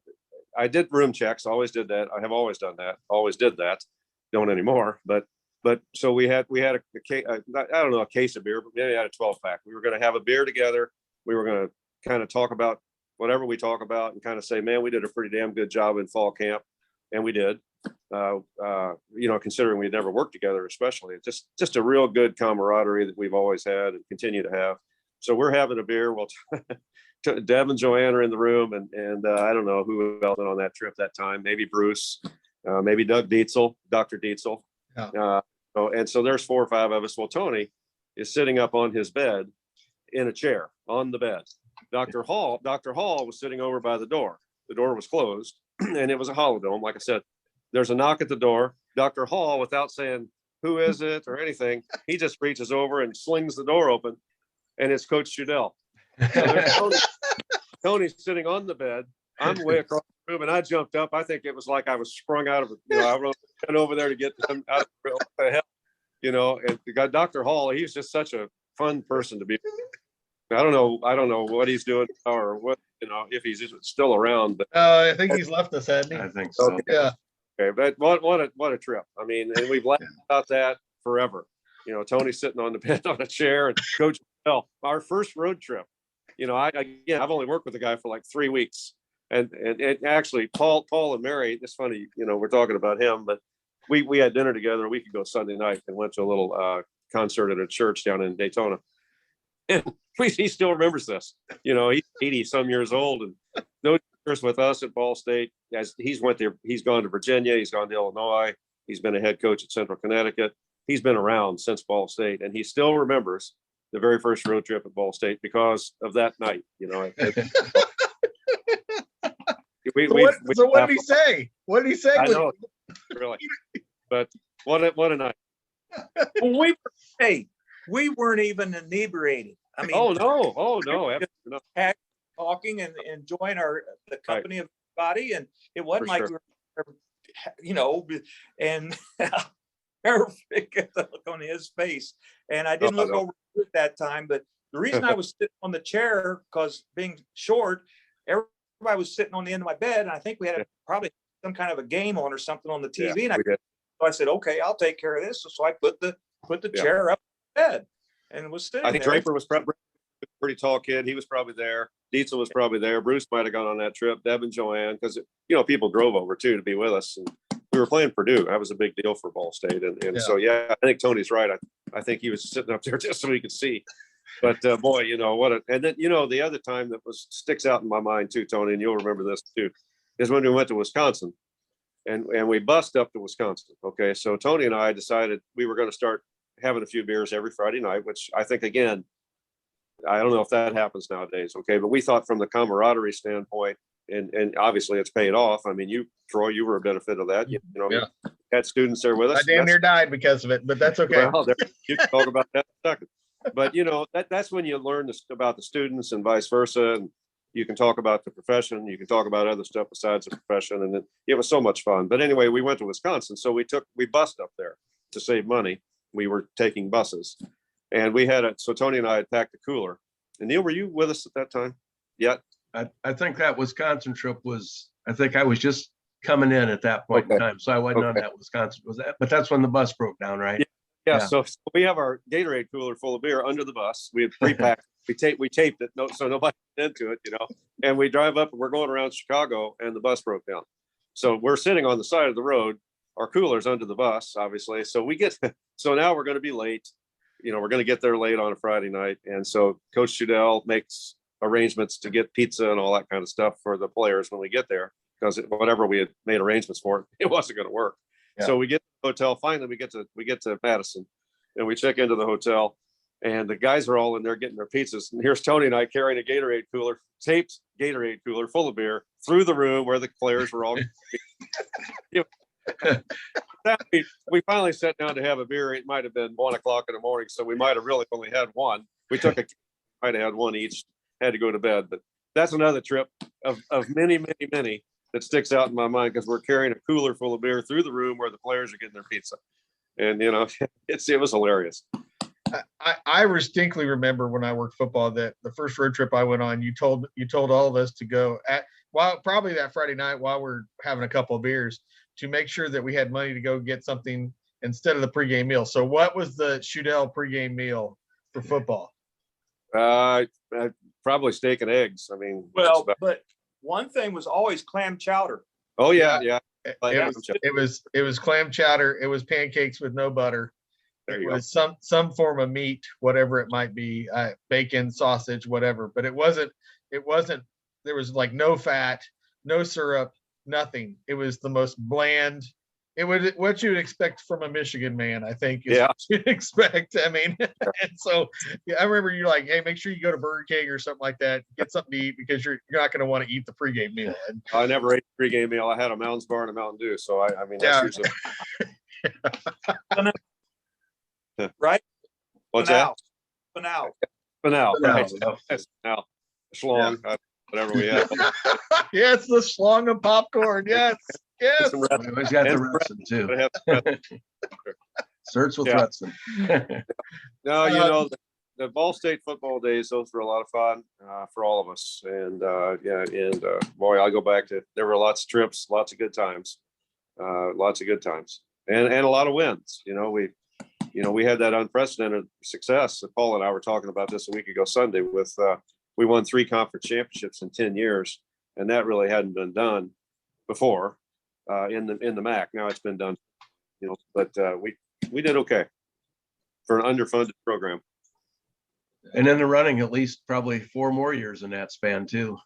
I did room checks, always did that. I have always done that, always did that. Don't anymore. But But so we had a case, I don't know, a case of beer, but maybe had a 12-pack. We were going to have a beer together. We were going to kind of talk about whatever we talk about and kind of say, man, we did a pretty damn good job in fall camp. And we did, considering we'd never worked together, especially. It's just a real good camaraderie that we've always had and continue to have. So we're having a beer. Well, Deb and Joanne are in the room, and I don't know who else went on that trip that time. Maybe Bruce, maybe Doug Dietzel, Dr. Dietzel. Yeah. And so there's 4 or 5 of us. Well, Tony is sitting up on his bed in a chair on the bed. Dr. Hall was sitting over by the door. The door was closed, and it was a holodome. Like I said, there's a knock at the door. Dr. Hall, without saying who is it or anything, he just reaches over and slings the door open, and it's Coach Judell. So there's Tony's sitting on the bed. I'm way across the room, and I jumped up. I think it was like I was sprung out of it. I ran over there to get them out of the hell, and the guy, Dr. Hall, he's just such a fun person to be. I don't know what he's doing or what, if he's still around, but I think he's left us, hasn't he? I think so. Okay. Yeah. Okay, but what a trip. I mean, and we've laughed about that forever. Tony's sitting on the bed on a chair, and Coach Bell, our first road trip. I've only worked with the guy for like 3 weeks, and actually Paul and Mary. It's funny, we're talking about him, but we had dinner together a week ago Sunday night and went to a little concert at a church down in Daytona. And he still remembers this. He's 80 some years old, and no years with us at Ball State. As he's gone to Virginia, he's gone to Illinois, he's been a head coach at Central Connecticut. He's been around since Ball State, and he still remembers the very first road trip at Ball State because of that night. So what did he say? What did he say? I know, really. But what a night. Well, we weren't even inebriated. I mean, oh no, absolutely not. Talking and enjoying the company of everybody, and it wasn't For like sure. we were, and I'll never forget the look on his face. And I didn't look over at that time, but the reason I was sitting on the chair, because being short, everybody was sitting on the end of my bed, and I think we had probably some kind of a game on or something on the TV. Yeah, and so I said, okay, I'll take care of this. So I put the chair up on the bed and was sitting I think there. Draper was probably a pretty tall kid. He was probably there. Dietzel was probably there. Bruce might have gone on that trip. Deb and Joanne, because people drove over too to be with us, and we were playing Purdue. That was a big deal for Ball State, and so I think Tony's right. I think he was sitting up there just so he could see. But boy, and then the other time that sticks out in my mind too, Tony, and you'll remember this too, is when we went to Wisconsin, and we bussed up to Wisconsin. Okay, so Tony and I decided we were going to start having a few beers every Friday night, which I think, again, I don't know if that happens nowadays. Okay, but we thought from the camaraderie standpoint, and obviously it's paid off. I mean, Troy, you were a benefit of that. You had students there with us. I damn near died because of it, but that's okay. Well, you can talk about that in a second. But that's when you learn about the students and vice versa, and you can talk about the profession. You can talk about other stuff besides the profession, and it was so much fun. But anyway, we went to Wisconsin, so we bussed up there to save money. We were taking buses, and so Tony and I had packed a cooler. And Neal, were you with us at that time? Yeah. I think that Wisconsin trip I think I was just coming in at that point in time. So I wasn't on that Wisconsin. But that's when the bus broke down, right? Yeah. So we have our Gatorade cooler full of beer under the bus. We had pre-packed. we taped it so nobody got into it, and we drive up and we're going around Chicago, and the bus broke down. So we're sitting on the side of the road, our cooler's under the bus, obviously. So so now we're going to be late. We're going to get there late on a Friday night. And so Coach Judell makes arrangements to get pizza and all that kind of stuff for the players when we get there, because whatever we had made arrangements for, it wasn't going to work. Yeah. So we get to the hotel. Finally, we get to Madison, and we check into the hotel, and the guys are all in there getting their pizzas. And here's Tony and I carrying a Gatorade cooler, taped Gatorade cooler full of beer through the room where the players were all. We finally sat down to have a beer. It might have been 1 o'clock in the morning, so we might have really only had one. We might have had one each, had to go to bed. But that's another trip of many, many, many that sticks out in my mind, because we're carrying a cooler full of beer through the room where the players are getting their pizza. And, it was hilarious. I distinctly remember when I worked football that the first road trip I went on, you told all of us to go probably that Friday night while we're having a couple of beers, to make sure that we had money to go get something instead of the pregame meal. So what was the Shudell pregame meal for football? Probably steak and eggs. I mean, Well, but one thing was always clam chowder. oh yeah. It was clam chowder. It was pancakes with no butter. There It you was some form of meat, whatever it might be, bacon, sausage, whatever. But it wasn't. There was like no fat, no syrup, nothing. It was the most bland. It was what you would expect from a Michigan man, I think. Is what you'd expect. I mean, and so I remember you're like, hey, make sure you go to Burger King or something like that, get something to eat because you're not going to want to eat the pregame meal. And I never ate a pregame meal. I had a Mounds Bar and a Mountain Dew. So I mean, that's usually right. What's that? For now, right? Yes. Now, schlong, whatever we have. Yes, the schlong of popcorn. Yes. Yes. We always got the Retson too. Starts with Retson. No, you know, the Ball State football days, those were a lot of fun for all of us. And boy, I go back to, there were lots of trips, lots of good times, and a lot of wins. You know, we had that unprecedented success. Paul and I were talking about this a week ago Sunday with, we won 3 conference championships in 10 years. And that really hadn't been done before in the MAC. Now it's been done, you know, but we did okay for an underfunded program. And in the running, at least probably 4 more years in that span too.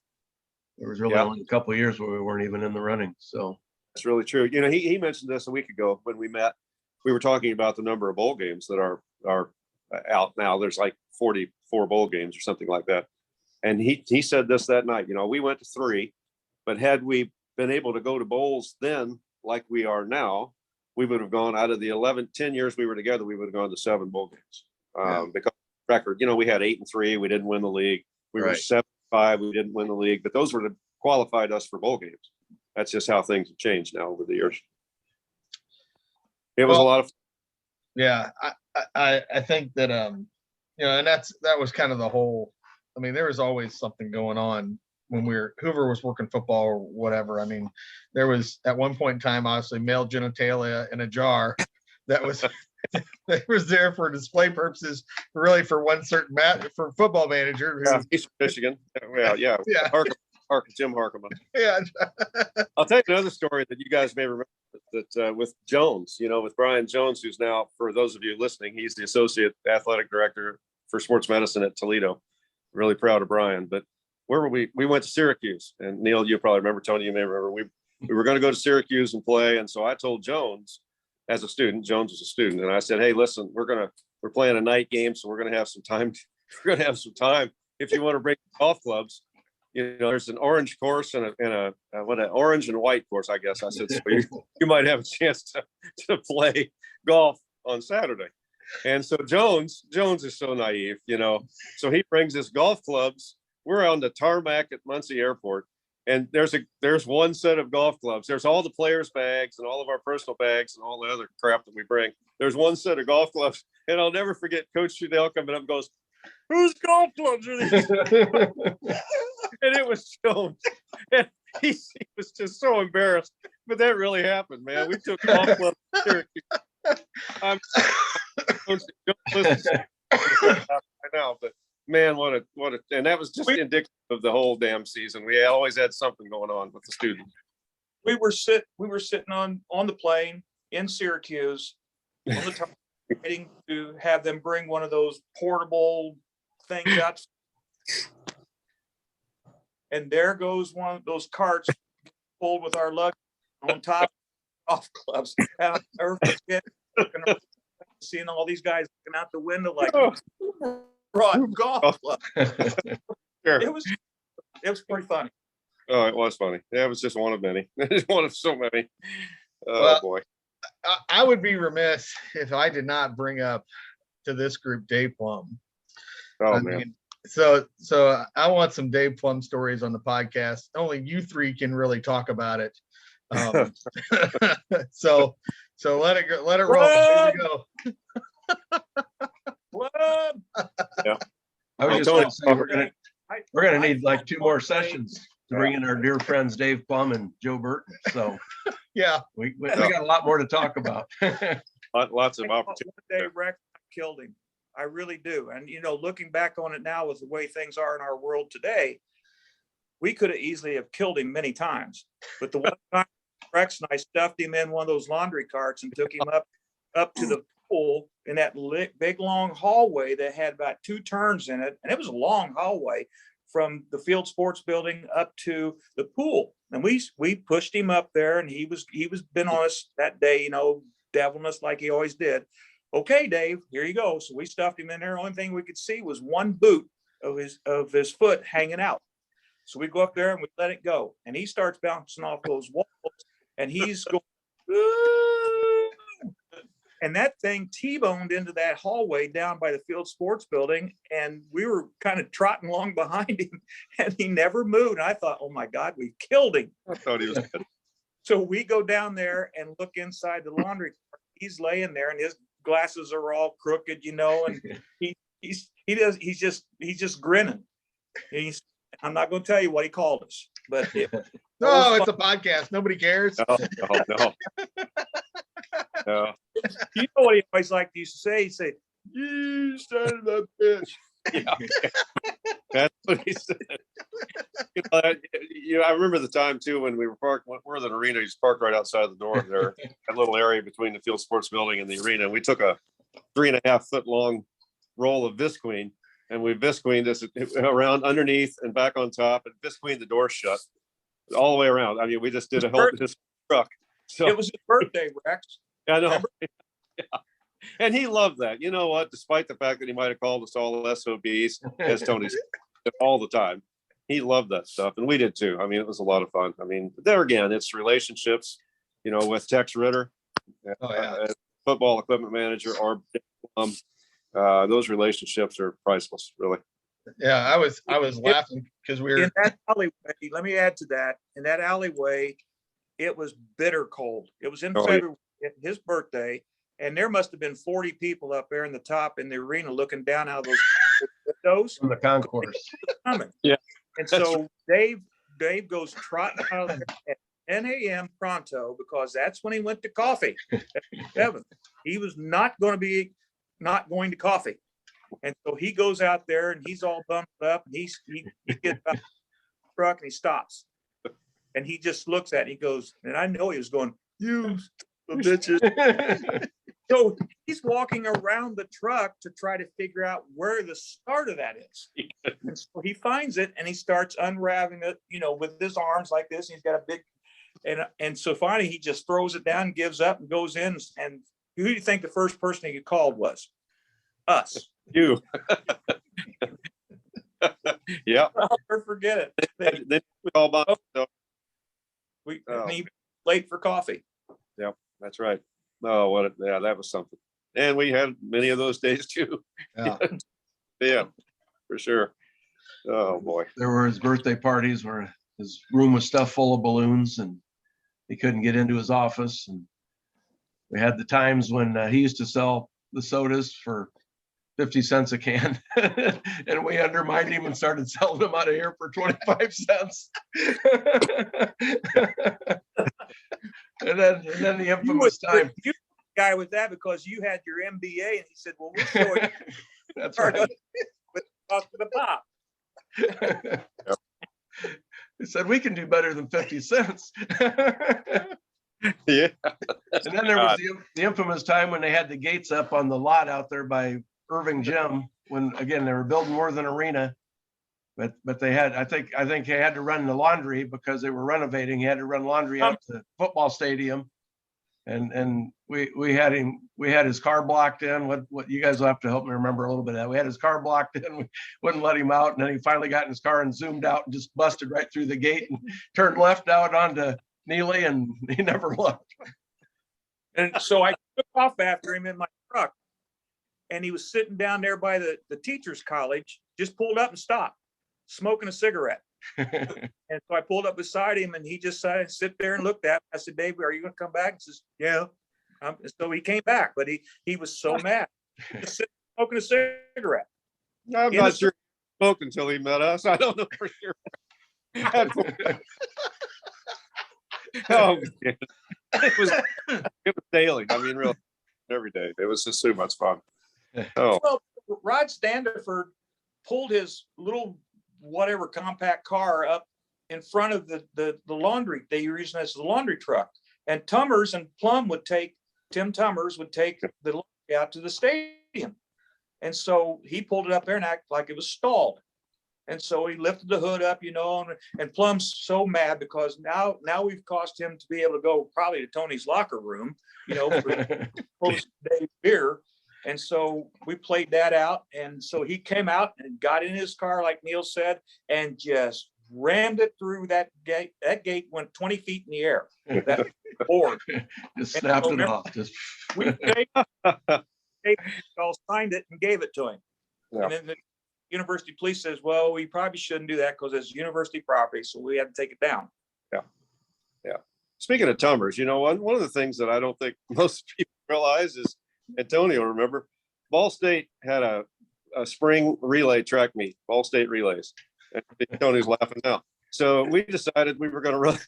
There was really only a couple of years where we weren't even in the running. So that's really true. You know, he mentioned this a week ago when we met. We were talking about the number of bowl games that are out now. There's like 44 bowl games or something like that. And he said this that night. You know, we went to 3, but had we been able to go to bowls then like we are now, we would have gone out of the 10 years we were together, we would have gone to 7 bowl games. Because record, you know, we had 8-3, we didn't win the league. We were 7-5, we didn't win the league, but those would have qualified us for bowl games. That's just how things have changed now over the years. It was a lot of fun. Yeah, I think that you know, and that was kind of the whole. I mean, there was always something going on when Hoover was working football or whatever. I mean, there was at one point in time, obviously, male genitalia in a jar that was that was there for display purposes, really for one certain for football manager. Eastern Michigan. Yeah. Jim Harkema. Yeah. I'll tell you another story that you guys may remember that with Jones, you know, with Brian Jones, who's now, for those of you listening, he's the associate athletic director for sports medicine at Toledo. Really proud of Brian. But where were we? We went to Syracuse, and Neal, you probably remember, Tony, you may remember, we were going to go to Syracuse and play. And so I told Jones as a student, Jones was a student, and I said, hey, listen, we're playing a night game. So we're going to have some time. We're going to have some time. If you want to bring golf clubs, you know, there's an orange course and an orange and white course, I guess. I said, so you might have a chance to play golf on Saturday. And so Jones is so naive, you know, so he brings his golf clubs. We're on the tarmac at Muncie Airport, and there's one set of golf clubs. There's all the players' bags and all of our personal bags and all the other crap that we bring. There's one set of golf clubs, and I'll never forget Coach Shudell coming up and goes, whose golf clubs are these? And it was Jones. And he was just so embarrassed. But that really happened, man. We took golf clubs to Syracuse. I know, but man, what a, and that was just indicative of the whole damn season. We always had something going on with the students. We were sitting on the plane in Syracuse on the top, waiting to have them bring one of those portable things out. And there goes one of those carts pulled with our luggage on top of golf clubs. And I'll never forget seeing all these guys looking out the window like, brought golf clubs. Sure. It was pretty funny. Oh, it was funny. Yeah, it was just one of many. One of so many. Oh, well, boy. I would be remiss if I did not bring up to this group Dave Plum. Oh, man. Mean, so I want some Dave Plum stories on the podcast. Only you 3 can really talk about it. So let it go. Let it roll. Here we go. Yeah. I was just going to say we're gonna need like 2 more sessions to bring in our dear friends Dave Plum and Joe Burton. So yeah, we got a lot more to talk about. Lots of I thought opportunity. one day Rex killed him. I really do. And, looking back on it now with the way things are in our world today, we could have easily have killed him many times. But the one time Rex and I stuffed him in one of those laundry carts and took him up to the pool in that big long hallway that had about 2 turns in it. And it was a long hallway from the field sports building up to the pool. And we pushed him up there, and he was been on us that day, deviling us like he always did. Okay, Dave, here you go. So we stuffed him in there. Only thing we could see was one boot of his foot hanging out. So we go up there and we let it go. And he starts bouncing off those walls, and he's going, "Ooh." And that thing T-boned into that hallway down by the field sports building. And we were kind of trotting along behind him, and he never moved. And I thought, oh my God, we killed him. I thought he was dead. So we go down there and look inside the laundry. He's laying there, and his glasses are all crooked, and he's just grinning. I'm not going to tell you what he called us, but No, it's a podcast. Nobody cares. No. No. You know what he always liked to used to say? He'd say, "You son of a bitch." Yeah. That's what he said. I remember the time too when we were parked. We're in the arena. He's parked right outside the door there, a little area between the field sports building and the arena. We took a 3.5 foot long roll of Visqueen, and we Visqueened this around underneath and back on top, and Visqueened the door shut all the way around. I mean, we just did a whole this truck. So It was his birthday, Rex. I know. Yeah. And he loved that. You know what? Despite the fact that he might have called us all SOBs, as Tony said, all the time, he loved that stuff. And we did too. I mean, it was a lot of fun. I mean, there again, it's relationships, with Tex Ritter, football equipment manager, or those relationships are priceless, really. Yeah, I was laughing because we were In that alleyway, let me add to that. In that alleyway, it was bitter cold. It was in February, his birthday, and there must have been 40 people up there in the top in the arena looking down out of those windows. From the concourse. Yeah. And so Dave goes trotting out of there at 10 a.m. pronto, because that's when he went to coffee. Kevin, he was not going to coffee. And so he goes out there and he's all bumped up, and he gets out of the truck and he stops. And he just looks at it. He goes, and I know he was going, "You bitches." So he's walking around the truck to try to figure out where the start of that is. And so he finds it, and he starts unraveling it, with his arms like this. And he's got a big, and so finally he just throws it down, gives up, and goes in. And who do you think the first person he called was? Us. You. Yeah. I'll never forget it. Then we all bought. And he was late for coffee. Yep, that's right. Oh, that was something. And we had many of those days too. Yeah. Yeah, for sure. Oh boy. There were his birthday parties where his room was stuffed full of balloons and he couldn't get into his office. And we had the times when he used to sell the sodas for 50 cents a can, and we undermined him and started selling them out of here for 25 cents. and then the infamous time. You guy with that because you had your MBA, and he said, "Well, we'll show you." That's right. With the pop. He said, "We can do better than 50 cents." Yeah. And then there was the infamous time when they had the gates up on the lot out there by Irving Gym, when again they were building more than arena, but they had I think they had to run the laundry because they were renovating. He had to run laundry out to the football stadium, and we had his car blocked in. What you guys will have to help me remember a little bit of that. We had his car blocked in. We wouldn't let him out, and then he finally got in his car and zoomed out and just busted right through the gate and turned left out onto Neely, and he never left. And so I took off after him in my truck, and he was sitting down there by the teacher's college, just pulled up and stopped, smoking a cigarette. And so I pulled up beside him, and he just sit there and looked at me. I said, "Dave, are you going to come back?" He says, "Yeah." So he came back, but he was so mad. Just sitting smoking a cigarette. I'm not sure he smoked until he met us. I don't know for sure. Oh, man. It was daily. I mean, really. every day. It was just too much fun. Oh, Well, Rod Standiford pulled his little whatever compact car up in front of the laundry. They were using as the laundry truck. And Tim Tummers would take the laundry out to the stadium. And so he pulled it up there and acted like it was stalled. And so he lifted the hood up, and Plum's so mad because now we've cost him to be able to go probably to Tony's locker room, for post-day beer. And so we played that out. And so he came out and got in his car, like Neal said, and just rammed it through that gate. That gate went 20 feet in the air. That board. Just snapped it off. Just We all signed it and gave it to him. Yeah. And then the university police says, well, we probably shouldn't do that because it's university property. So we had to take it down. yeah. Speaking of Tummers, one of the things that I don't think most people realize is, and Tony will remember, Ball State had a spring relay track meet, Ball State relays. And Tony's laughing now. So we decided we were going to run.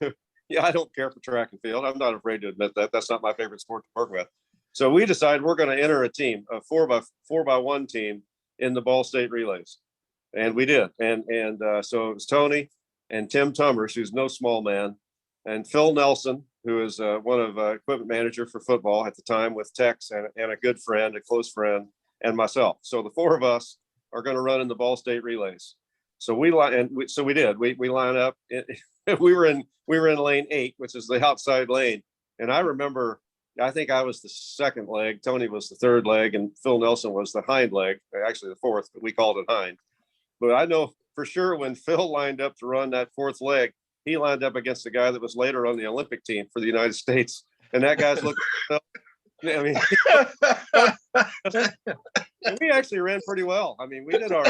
Yeah, I don't care for track and field. I'm not afraid to admit that. That's not my favorite sport to work with. So we decided we're going to enter a team, a 4x1 team in the Ball State relays. And we did. And so it was Tony and Tim Tummers, who's no small man, and Phil Nelson, who is one of equipment manager for football at the time with Tex, and a good friend, a close friend, and myself. So the four of us are going to run in the Ball State relays. So we did. We line up. We were in lane 8, which is the outside lane. And I remember, I think I was the second leg. Tony was the third leg, and Phil Nelson was the hind leg, actually the fourth, but we called it hind. But I know for sure when Phil lined up to run that fourth leg, he lined up against the guy that was later on the Olympic team for the United States. And that guy's looking, I mean, and we actually ran pretty well. I mean, we did our.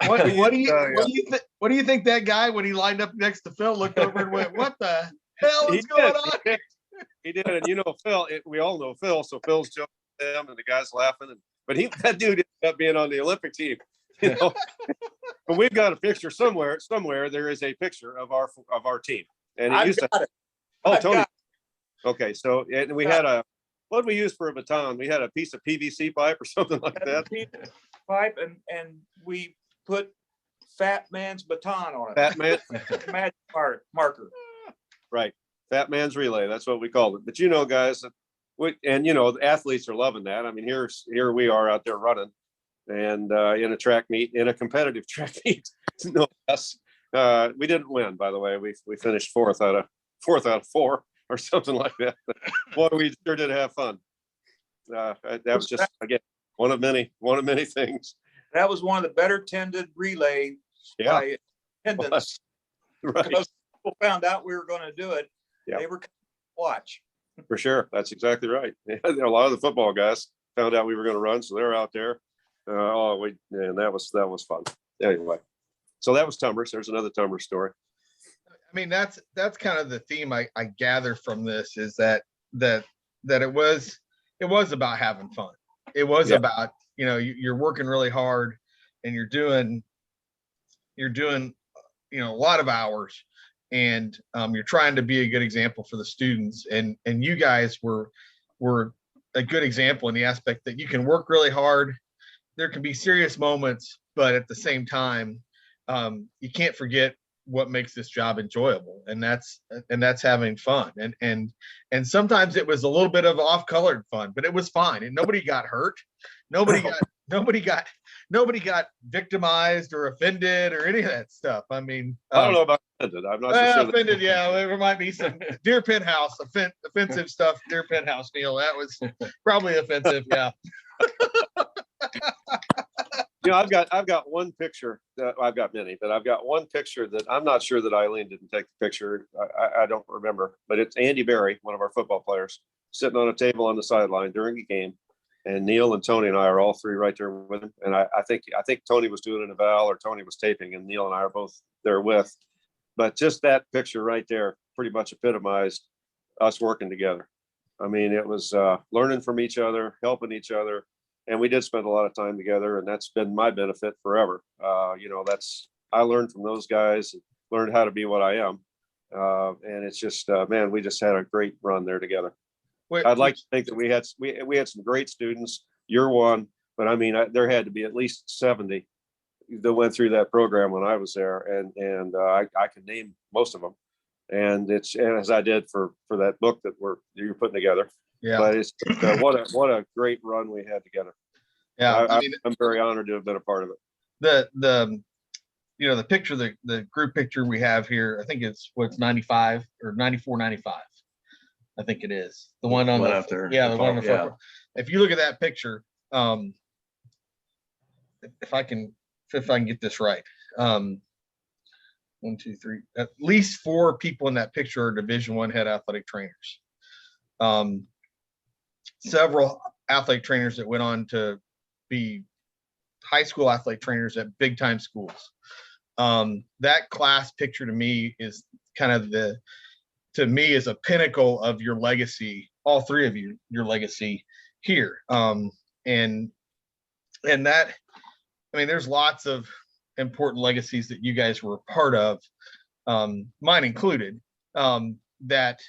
What do you think that guy, when he lined up next to Phil, looked over and went, "What the hell is going on?" He did, and Phil. We all know Phil, so Phil's joking with him, and the guy's laughing. But that dude ended up being on the Olympic team. But we've got a picture somewhere. There is a picture of our team, and it used to. Oh, Tony. Okay, so and we had what did we use for a baton? We had a piece of PVC pipe or something like that. Pipe, and we put Fat Man's baton on it. Fat Man. Magic marker. Right. Fat Man's relay. That's what we called it. But guys, the athletes are loving that. I mean, here we are out there running, and in a track meet, in a competitive track meet. No less. We didn't win, by the way. We finished fourth out of 4 or something like that. Boy, we sure did have fun. That was just, again, one of many things. That was one of the better tended relays by attendance. Right. Because people found out we were going to do it. Yep. They were coming to watch. For sure. That's exactly right. A lot of the football guys found out we were going to run, so they're out there. And that was fun. Anyway, so that was Tummers. There's another Tummers story. I mean, that's kind of the theme I gather from this, is that it was about having fun. It was about, you're working really hard, and you're doing a lot of hours, and you're trying to be a good example for the students, and you guys were a good example in the aspect that you can work really hard. There can be serious moments, but at the same time, you can't forget what makes this job enjoyable, and that's having fun. And sometimes it was a little bit of off-colored fun, but it was fine, and nobody got hurt. Nobody got victimized or offended or any of that stuff. I mean, I don't know about offended. I'm not so sure. Offended, yeah. There might be some Deer Penthouse offensive stuff. Deer Penthouse, Neal. That was probably offensive. Yeah. I've got one picture. I've got many, but I've got one picture that I'm not sure that Eileen didn't take the picture. I don't remember, but it's Andy Berry, one of our football players, sitting on a table on the sideline during a game, and Neal and Tony and I are all three right there with him. And I think Tony was doing an eval, or Tony was taping, and Neal and I are both there with. But just that picture right there pretty much epitomized us working together. I mean, it was learning from each other, helping each other. And we did spend a lot of time together, and that's been my benefit forever. I learned from those guys, learned how to be what I am. And it's just, man, we just had a great run there together. I'd like to think that we had some great students. You're one, but I mean, there had to be at least 70 that went through that program when I was there, and I can name most of them. And as I did for that book that you're putting together. Yeah. But it's what a great run we had together. Yeah. I'm very honored to have been a part of it. The picture, the group picture we have here, I think it's 95 or 94, 95. I think it is the one on up there. Yeah, the one on the front. If you look at that picture, if I can get this right, 1, 2, 3, at least 4 people in that picture are Division I head athletic trainers. Several athletic trainers that went on to be high school athletic trainers at big time schools. That class picture to me is kind of is a pinnacle of your legacy, all 3 of you, your legacy here. And that, I mean, there's lots of important legacies that you guys were a part of, mine included, that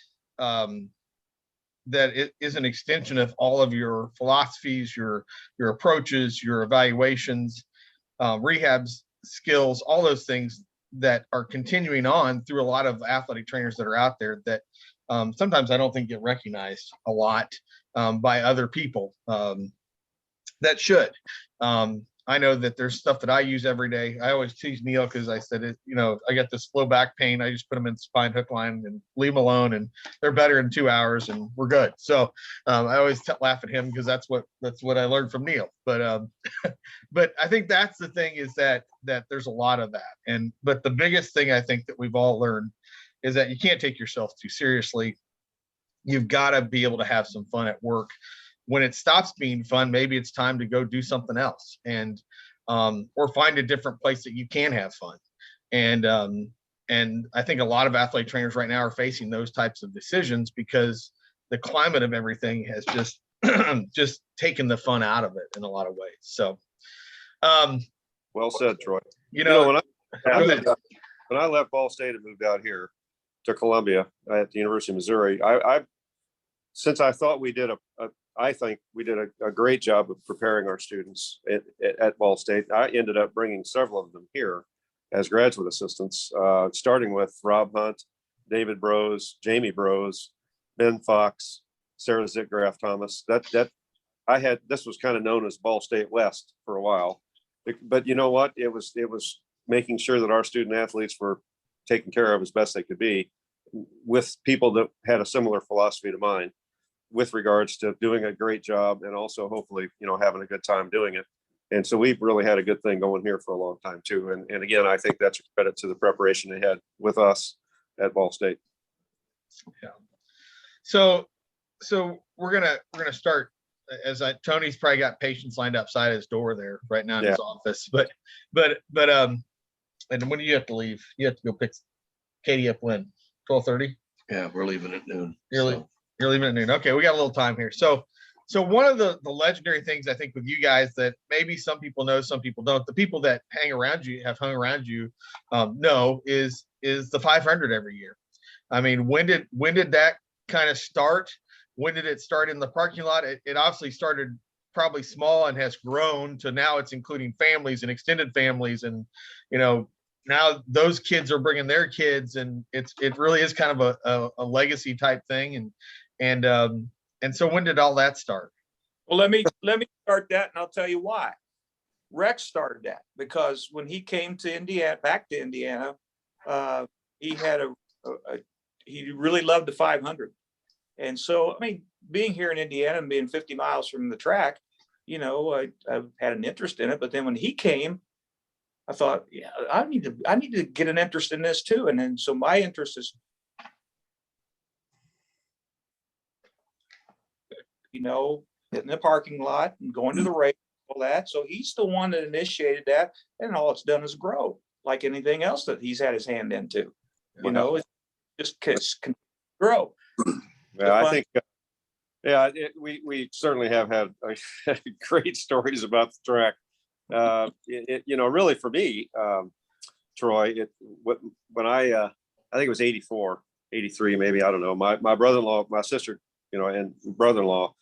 it is an extension of all of your philosophies, your approaches, your evaluations, rehabs, skills, all those things that are continuing on through a lot of athletic trainers that are out there that sometimes I don't think get recognized a lot by other people that should. I know that there's stuff that I use every day. I always tease Neal because I said, I got this low back pain. I just put them in the spine hook line and leave them alone, and they're better in 2 hours, and we're good. So I always laugh at him because that's what I learned from Neal. But but I think that's the thing, is that there's a lot of that. But the biggest thing I think that we've all learned is that you can't take yourself too seriously. You've got to be able to have some fun at work. When it stops being fun, maybe it's time to go do something else, and or find a different place that you can have fun. And I think a lot of athletic trainers right now are facing those types of decisions because the climate of everything has just taken the fun out of it in a lot of ways. So, well said, Troy. When I left Ball State and moved out here to Columbia at the University of Missouri, since I thought I think we did a great job of preparing our students at Ball State. I ended up bringing several of them here as graduate assistants, starting with Rob Hunt, David Brose, Jamie Brose, Ben Fox, Sarah Zitgraf Thomas. This was kind of known as Ball State West for a while, but you know what? It was making sure that our student athletes were taken care of as best they could be, with people that had a similar philosophy to mine, with regards to doing a great job and also hopefully, having a good time doing it. And so we've really had a good thing going here for a long time too. And again, I think that's a credit to the preparation they had with us at Ball State. Yeah. So we're gonna start. Tony's probably got patients lined outside his door there right now in his office. But and when do you have to leave? You have to go pick Katie up when? 12:30? Yeah, we're leaving at noon. You're leaving at noon. Okay, we got a little time here. So one of the legendary things I think with you guys that maybe some people know, some people don't, the people that have hung around you know is the 500 every year. I mean, when did that kind of start? When did it start in the parking lot? It obviously started probably small and has grown to now it's including families and extended families, and now those kids are bringing their kids, and it really is kind of a legacy type thing. And so when did all that start? Well, let me start that, and I'll tell you why. Rex started that because when he came to back to Indiana, he had he really loved the 500. And so, I mean, being here in Indiana and being 50 miles from the track, I've had an interest in it. But then when he came, I thought, yeah, I need to get an interest in this too. And then so my interest is, in the parking lot and going to the race, all that. So he's the one that initiated that, and all it's done is grow, like anything else that he's had his hand into. It just can grow. Yeah, I think. We certainly have had great stories about the track. Really for me, Troy, when I think it was 84, 83, maybe, I don't know. My brother-in-law, my sister and brother-in-law,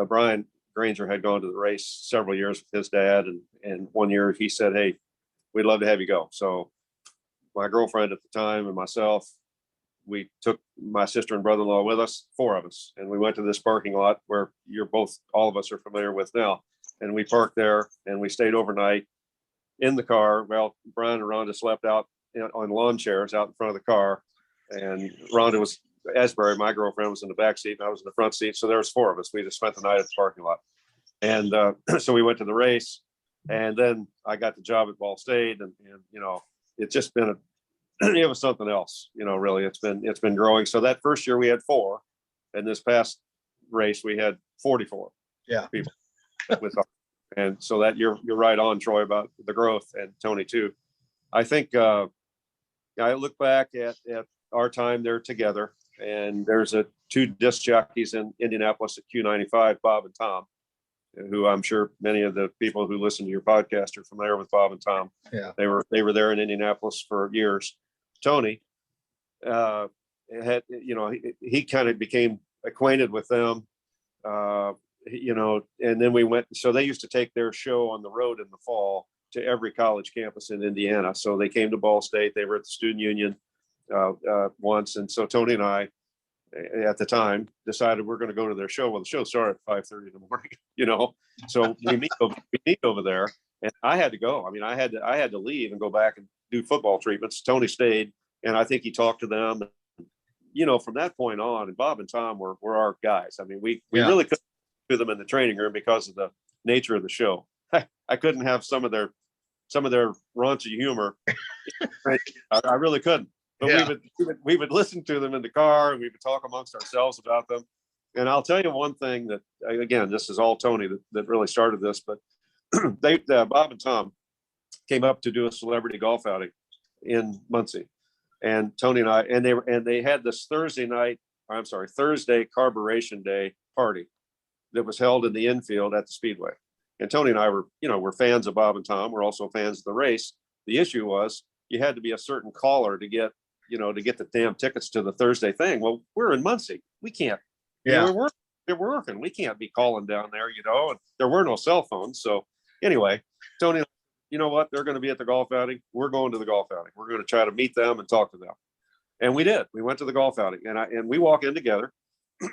Brian Granger, had gone to the race several years with his dad. And one year he said, "Hey, we'd love to have you go." So my girlfriend at the time and myself, we took my sister and brother-in-law with us, 4 of us, and we went to this parking lot where all of us are familiar with now. And we parked there and we stayed overnight in the car. Well, Brian and Rhonda slept out on lawn chairs out in front of the car. And Rhonda was, Asbury, my girlfriend, was in the back seat and I was in the front seat. So there was 4 of us. We just spent the night at the parking lot. And so we went to the race, and then I got the job at Ball State, and it's just been it was something else, really. It's been growing. So that first year we had 4, and this past race we had 44 people with us. And so that you're right on, Troy, about the growth, and Tony too. I think I look back at our time there together, and there's 2 disc jockeys in Indianapolis at Q95, Bob and Tom, who I'm sure many of the people who listen to your podcast are familiar with Bob and Tom. Yeah. They were there in Indianapolis for years. Tony had, he kind of became acquainted with them, and then we went, so they used to take their show on the road in the fall to every college campus in Indiana. So they came to Ball State, they were at the Student Union once. And so Tony and I, at the time, decided we're going to go to their show. Well, the show started at 5:30 in the morning, so we meet over there, and I had to go. I mean, I had to leave and go back and do football treatments. Tony stayed, and I think he talked to them, from that point on. And Bob and Tom were our guys. I mean, we really couldn't do them in the training room because of the nature of the show. I couldn't have some of their raunchy humor. I really couldn't. But we would listen to them in the car, and we would talk amongst ourselves about them. And I'll tell you one thing that, again, this is all Tony that really started this, but Bob and Tom came up to do a celebrity golf outing in Muncie, and Tony and I, and they had this Thursday Carburation Day party that was held in the infield at the Speedway. And Tony and I were fans of Bob and Tom. We're also fans of the race. The issue was you had to be a certain caller to get the damn tickets to the Thursday thing. Well, we're in Muncie. We can't. We're working. We can't be calling down there, and there were no cell phones. So anyway, Tony, you know what? They're going to be at the golf outing. We're going to the golf outing. We're going to try to meet them and talk to them. And we did. We went to the golf outing, and we walk in together,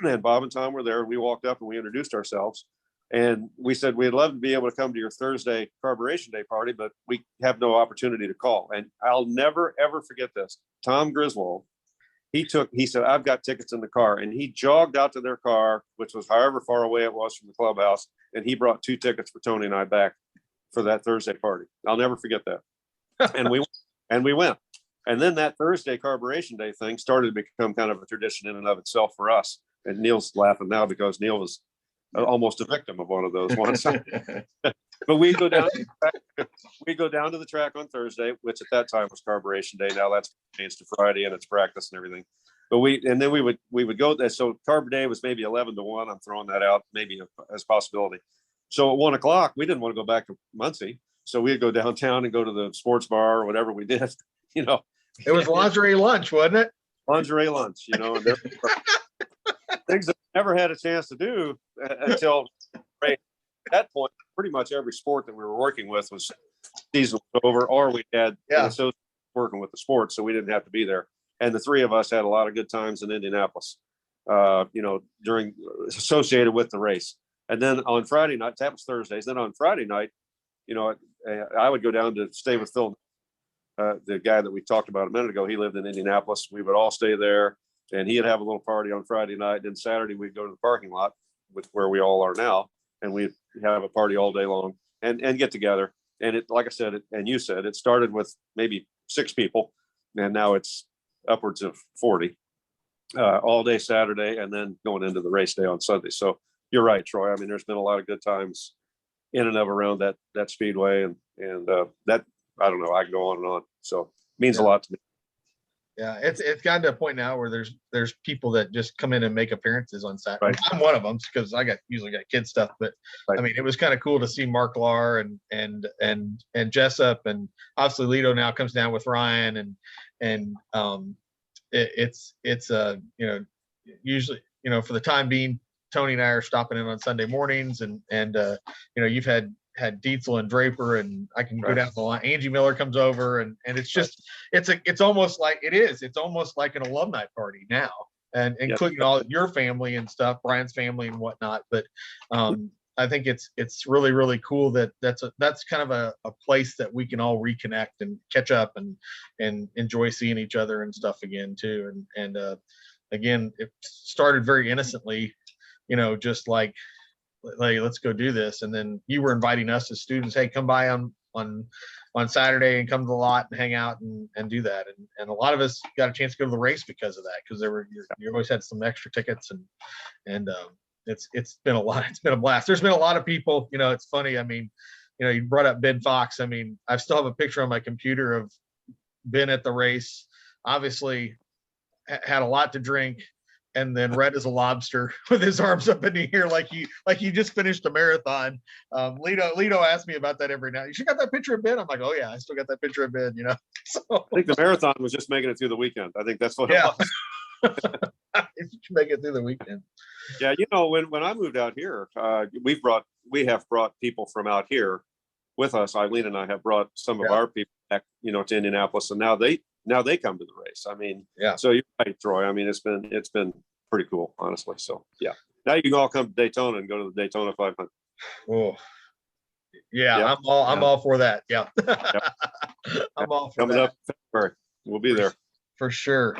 and Bob and Tom were there. We walked up and we introduced ourselves. And we said, we'd love to be able to come to your Thursday Carburation Day party, but we have no opportunity to call. And I'll never, ever forget this. Tom Griswold, he said, I've got tickets in the car. And he jogged out to their car, which was however far away it was from the clubhouse. And he brought 2 tickets for Tony and I back for that Thursday party. I'll never forget that. And we went. And then that Thursday Carburation Day thing started to become kind of a tradition in and of itself for us. And Neal's laughing now because Neal was almost a victim of one of those ones. But we go down to the track on Thursday, which at that time was Carburation Day. Now that's changed to Friday, and it's practice and everything. But we would go there. So Carb Day was maybe 11 to 1. I'm throwing that out maybe as a possibility. So at 1 o'clock, we didn't want to go back to Muncie. So we'd go downtown and go to the sports bar or whatever we did, It was lingerie lunch, wasn't it? Lingerie lunch, and things that I never had a chance to do until at that point. Pretty much every sport that we were working with was season was over, or we had an associate working with the sport, so we didn't have to be there. And the 3 of us had a lot of good times in Indianapolis, during associated with the race. And then on Friday night, that was Thursdays. Then on Friday night, I would go down to stay with Phil, the guy that we talked about a minute ago. He lived in Indianapolis. We would all stay there, and he'd have a little party on Friday night. Then Saturday we'd go to the parking lot with where we all are now, and we'd have a party all day long and get together. And it, like I said, and you said, it started with maybe 6 people, and now it's upwards of 40 all day Saturday, and then going into the race day on Sunday. So you're right, Troy. I mean, there's been a lot of good times in and of around that speedway, and that, I don't know, I can go on and on. So it means a lot to me. Yeah, it's gotten to a point now where there's people that just come in and make appearances on Saturday. Right. I'm one of them because I usually got kid stuff, but Right. I mean, it was kind of cool to see Mark Lahr and Jessup, and obviously Lito now comes down with Ryan, and it's usually for the time being, Tony and I are stopping in on Sunday mornings, and you've had Dietzel and Draper, and I can go down the line. Angie Miller comes over, and it's just it's almost like it's almost like an alumni party now, and including all your family and stuff, Brian's family and whatnot. But I think it's really, really cool that that's kind of a place that we can all reconnect and catch up and enjoy seeing each other and stuff again too. And again, it started very innocently, just like let's go do this. And then you were inviting us as students, hey, come by on Saturday and come to the lot and hang out and do that. And a lot of us got a chance to go to the race because of that, because you always had some extra tickets, and it's been a lot. It's been a blast. There's been a lot of people, it's funny. I mean, you brought up Ben Fox. I mean, I still have a picture on my computer of Ben at the race, obviously had a lot to drink, and then red as a lobster with his arms up in the air like he just finished a marathon. Lito asked me about that every night. You should got that picture of Ben. I'm like, oh yeah, I still got that picture of Ben. So I think the marathon was just making it through the weekend. I think that's what it was. If you can make it through the weekend. Yeah, when I moved out here, we have brought people from out here with us. Eileen and I have brought some of our people back, to Indianapolis, and now they come to the race. I mean, so you're right, Troy. I mean, it's been pretty cool, honestly. So yeah, now you can all come to Daytona and go to the Daytona 500. Oh, yeah. I'm all for that. Yeah, I'm all for coming that. up February. We'll be there for sure.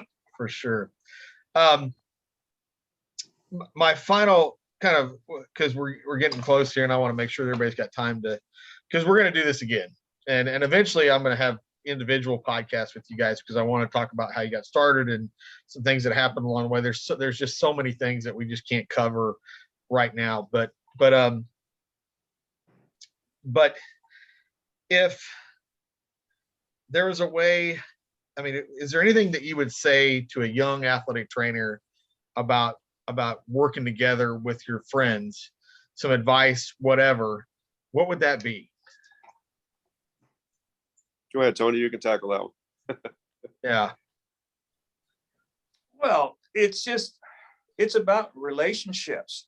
My final kind of, because we're getting close here, and I want to make sure everybody's got time because we're going to do this again, and eventually I'm going to have individual podcasts with you guys, because I want to talk about how you got started and some things that happened along the way. There's just so many things that we just can't cover right now, but if there was a way, I mean, is there anything that you would say to a young athletic trainer about working together with your friends, some advice, whatever, what would that be? Go ahead, Tony. You can tackle that one. Yeah. Well, it's about relationships.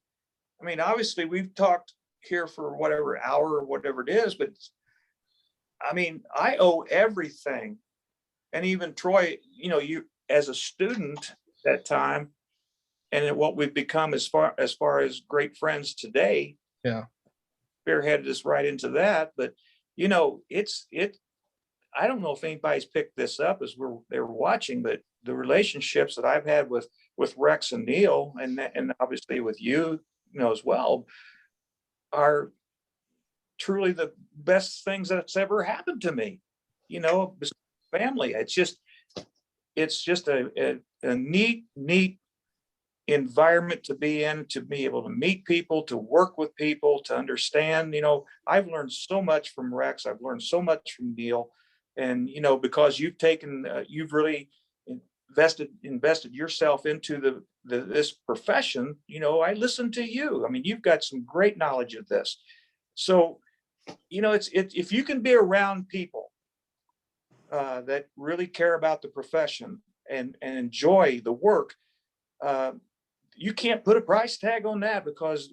I mean, obviously we've talked here for whatever hour or whatever it is, but I mean, I owe everything. And even Troy, you as a student at that time, and what we've become as far as great friends today. Yeah. Spearheaded us right into that. But I don't know if anybody's picked this up as they were watching, but the relationships that I've had with Rex and Neal, and obviously with you, as well, are truly the best things that's ever happened to me. Family. It's just a neat environment to be in, to be able to meet people, to work with people, to understand. I've learned so much from Rex. I've learned so much from Neal. And, because you've really invested yourself into this profession, I listen to you. I mean, you've got some great knowledge of this. So, if you can be around people that really care about the profession and enjoy the work, you can't put a price tag on that, because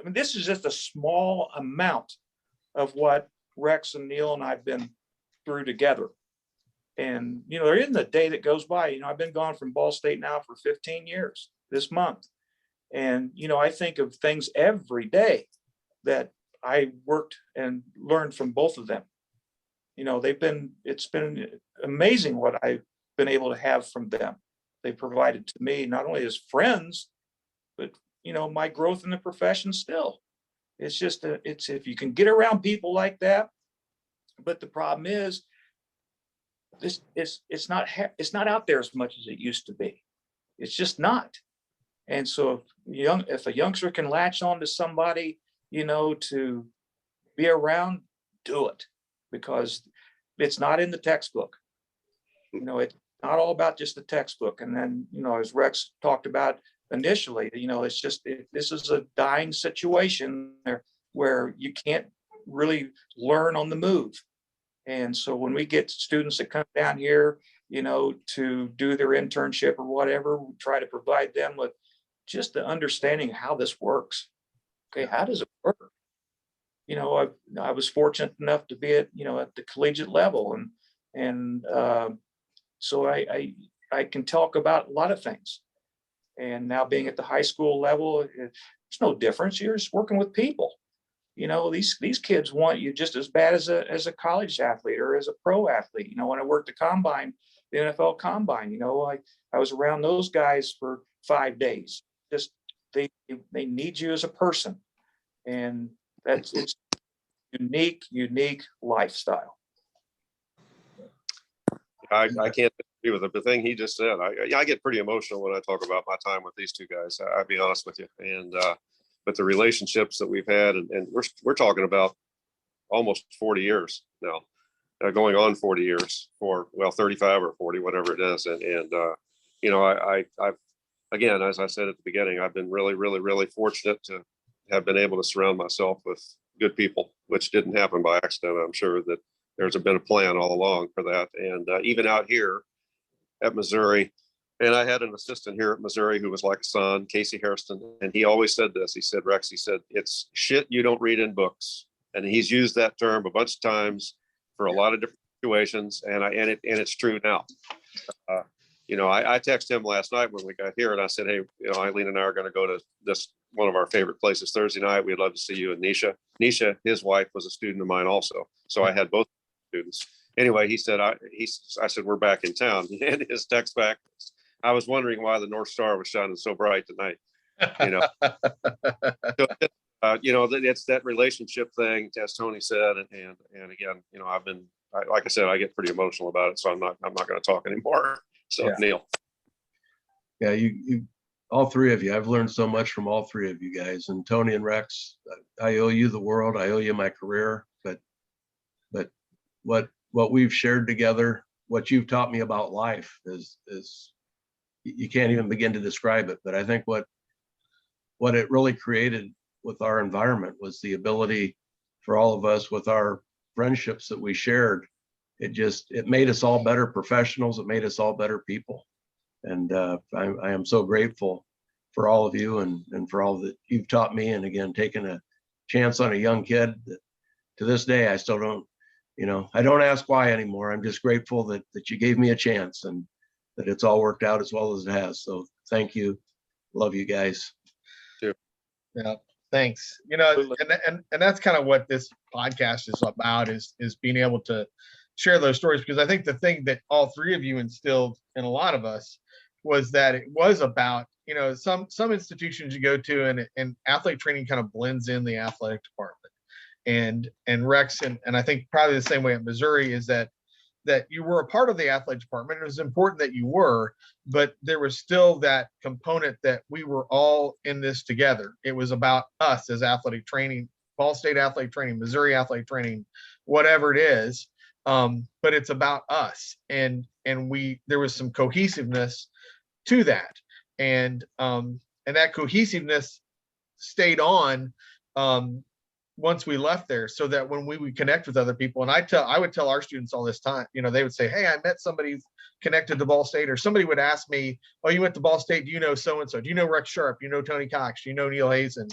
this is just a small amount of what Rex and Neal and I've been through together. And, there isn't a day that goes by. I've been gone from Ball State now for 15 years this month. And, I think of things every day that I worked and learned from both of them. It's been amazing what I've been able to have from them. They provided to me, not only as friends, but, my growth in the profession still. It's just, it's if you can get around people like that. But the problem is, it's not out there as much as it used to be. It's just not. And so if a youngster can latch on to somebody, to be around, do it, because it's not in the textbook. It's not all about just the textbook. And then, as Rex talked about initially, it's just, this is a dying situation where you can't really learn on the move. And so when we get students that come down here, to do their internship or whatever, we try to provide them with just the understanding how this works. Okay, how does it work? You know, I was fortunate enough to be at, you know, at the collegiate level, and so I can talk about a lot of things. And now being at the high school level, there's no difference. You're just working with people. You know, these kids want you just as bad as a college athlete or as a pro athlete. You know, when I worked the combine, the NFL combine, you know, I was around those guys for 5 days. Just they need you as a person, and it's unique lifestyle. I can't agree with the thing he just said. I get pretty emotional when I talk about my time with these two guys. I'll be honest with you. And but the relationships that we've had, and we're talking about almost 40 years now, going on 40 years for, well, 35 or 40, whatever it is. And you know, I've again, as I said at the beginning, I've been really fortunate to have been able to surround myself with good people, which didn't happen by accident. I'm sure that there's been a plan all along for that. And even out here at Missouri, and I had an assistant here at Missouri who was like a son, Casey Hairston, and he always said this. He said, Rex, he said, it's shit you don't read in books. And he's used that term a bunch of times for a lot of different situations, and it's true now. You know, I texted him last night when we got here, and I said, hey, you know, Eileen and I are going to go to this one of our favorite places Thursday night. We'd love to see you and Nisha. Nisha, his wife, was a student of mine also, so I had both students. Anyway, he said, I said, we're back in town, and his text back, I was wondering why the North Star was shining so bright tonight. You know, so, you know, it's that relationship thing, as Tony said, and again, you know, like I said, I get pretty emotional about it, so I'm not going to talk anymore. So yeah. Neal. Yeah, you all three of you, I've learned so much from all three of you guys, and Tony and Rex, I owe you the world. I owe you my career, but what we've shared together, what you've taught me about life is you can't even begin to describe it. But I think what it really created with our environment was the ability for all of us, with our friendships that we shared, it made us all better professionals. It made us all better people. And I am so grateful for all of you and for all that you've taught me. And again, taking a chance on a young kid that to this day, I still don't, you know, I don't ask why anymore. I'm just grateful that you gave me a chance and that it's all worked out as well as it has. So thank you. Love you guys. Yeah. Thanks. You know, and that's kind of what this podcast is about, is being able to share those stories, because I think the thing that all three of you instilled in a lot of us was that it was about, you know, some institutions you go to and athlete training kind of blends in the athletic department. And Rex, and I think probably the same way at Missouri, is that you were a part of the athletic department. It was important that you were, but there was still that component that we were all in this together. It was about us as athletic training, Ball State athletic training, Missouri athletic training, whatever it is. But it's about us, and there was some cohesiveness to that, and that cohesiveness stayed on once we left there, so that when we would connect with other people, and I would tell our students all this time, you know, they would say, hey, I met somebody connected to Ball State, or somebody would ask me, oh, you went to Ball State, do you know so-and-so? Do you know Rex Sharp? Do you know Tony Cox? Do you know Neal Hazen?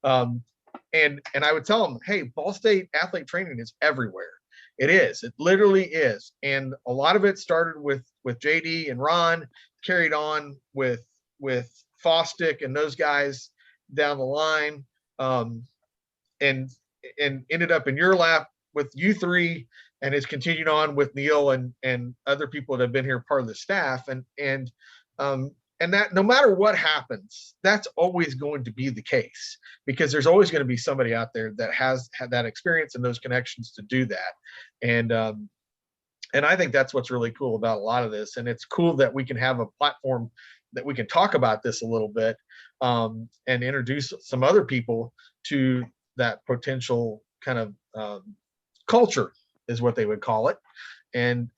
And I would tell them, hey, Ball State athlete training is everywhere. It is. It literally is. And a lot of it started with JD and Ron, carried on with Fosdick and those guys down the line, and ended up in your lap with you three, and has continued on with Neal and other people that have been here, part of the staff. And that no matter what happens, that's always going to be the case, because there's always going to be somebody out there that has had that experience and those connections to do that. And I think that's what's really cool about a lot of this. And it's cool that we can have a platform that we can talk about this a little bit, and introduce some other people to that potential kind of culture, is what they would call it, and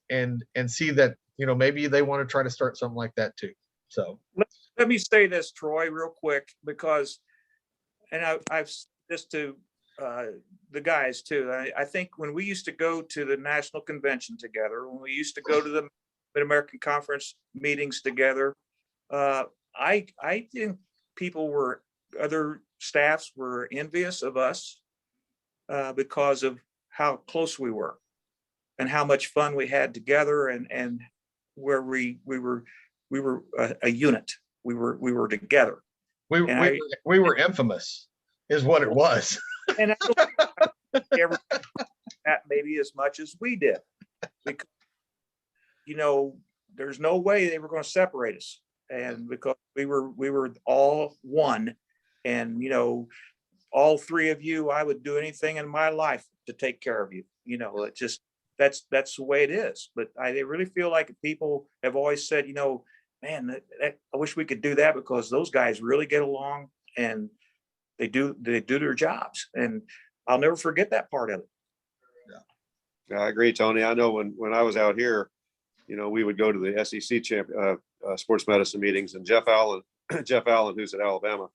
see that, you know, maybe they want to try to start something like that too. So let me say this, Troy, real quick, because, and I've this to the guys too. I think when we used to go to the national convention together, when we used to go to the Mid-American Conference meetings together, I didn't other staffs were envious of us because of how close we were and how much fun we had together, and where we were a unit. We were together. We were infamous, is what it was. And I don't ever that maybe as much as we did, because there's no way they were going to separate us, and because we were all one, and all three of you, I would do anything in my life to take care of you. It just that's the way it is. But I really feel like people have always said, man, I wish we could do that, because those guys really get along and they do their jobs, and I'll never forget that part of it. Yeah, I agree, Tony. I know when I was out here, we would go to the SEC sports medicine meetings, and Jeff Allen, who's at Alabama,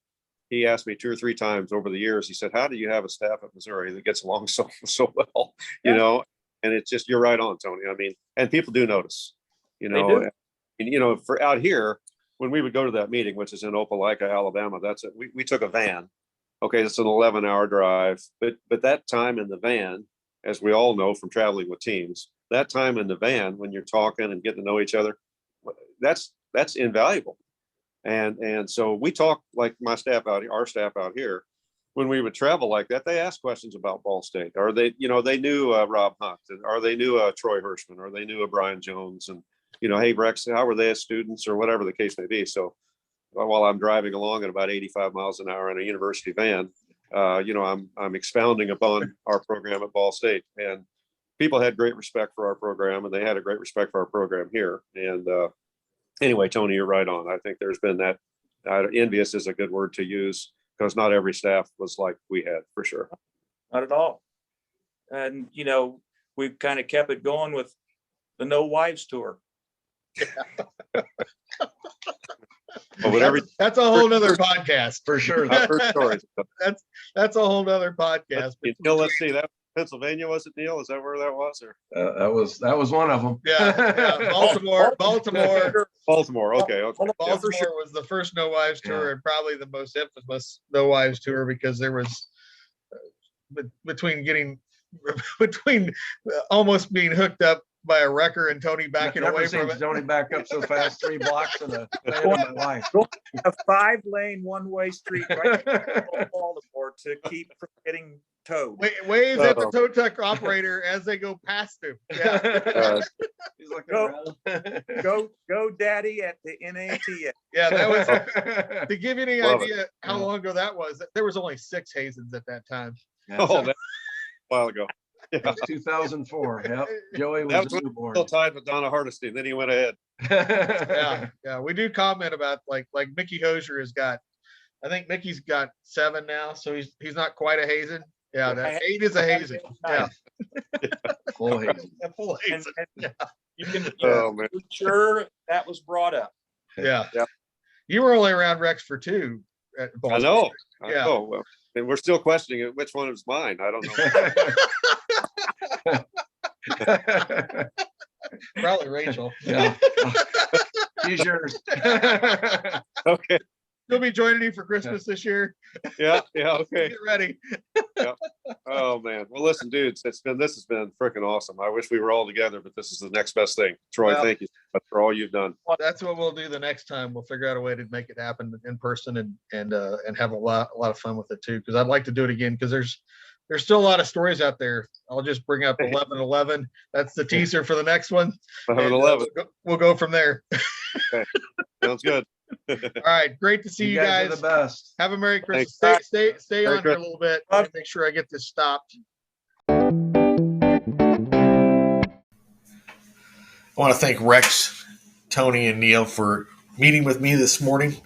he asked me 2 or 3 times over the years. He said, "How do you have a staff at Missouri that gets along so well?" And it's just, you're right on, Tony. I mean, and people do notice. They do. And, for out here, when we would go to that meeting, which is in Opelika, Alabama, that's it. We took a van. Okay, it's an 11-hour drive, but that time in the van, as we all know from traveling with teams, that time in the van when you're talking and getting to know each other, that's invaluable. And so we talk, like our staff out here, when we would travel like that, they asked questions about Ball State, or they knew Rob Hunt, or they knew Troy Hirschman, or they knew Brian Jones, and hey Rex, how were they as students, or whatever the case may be. So while I'm driving along at about 85 miles an hour in a university van, I'm expounding upon our program at Ball State, and people had great respect for our program, and they had a great respect for our program here. And anyway, Tony, you're right on. I think there's been that envious is a good word to use, because not every staff was like we had, for sure. Not at all. And we've kind of kept it going with the No Wives Tour. That's a whole nother podcast for sure. That's a whole nother podcast. Neal, let's see, that Pennsylvania, was it, Neal? Is that where that was? Or that was one of them. Yeah. Baltimore. Okay. Baltimore was the first No Wives Tour, and probably the most infamous No Wives Tour, because there was between almost being hooked up by a wrecker and Tony backing away from it. Tony back up so fast, 3 blocks in a life. A 5-lane one-way street right in Baltimore to keep from getting towed. Waves at the tow truck operator as they go past him. Yeah. He's like, go daddy at the NATA. Yeah, that was to give you any idea how long ago that was. There was only 6 Hazens at that time. That's a while ago. Yeah. 2004. Yep. Joey was newborn. Still tied with Donna Hardesty. Then he went ahead. Yeah. We do comment about like Mickey Hosier has got. I think Mickey's got 7 now, so he's not quite a Hazen. Yeah, that 8 is a Hazen. Yeah. Full Hazen. Full Hazen. You can be sure that was brought up. Yeah. You were only around Rex for 2. I know. Well, and we're still questioning which one is mine. I don't know. Probably Rachel. Yeah. She's yours. Okay. She'll be joining you for Christmas this year. Yeah. Okay. Get ready. Yeah. Oh man. Well, listen, dudes, this has been freaking awesome. I wish we were all together, but this is the next best thing. Troy, thank you for all you've done. Well, that's what we'll do the next time. We'll figure out a way to make it happen in person and have a lot of fun with it too. Because I'd like to do it again, because there's still a lot of stories out there. I'll just bring up 11-11. That's the teaser for the next one. 11-11. We'll go from there. Okay. Sounds good. All right, great to see you guys. Are the best. Have a Merry Christmas. Stay on here a little bit. Make sure I get this stopped. I want to thank Rex, Tony, and Neal for meeting with me this morning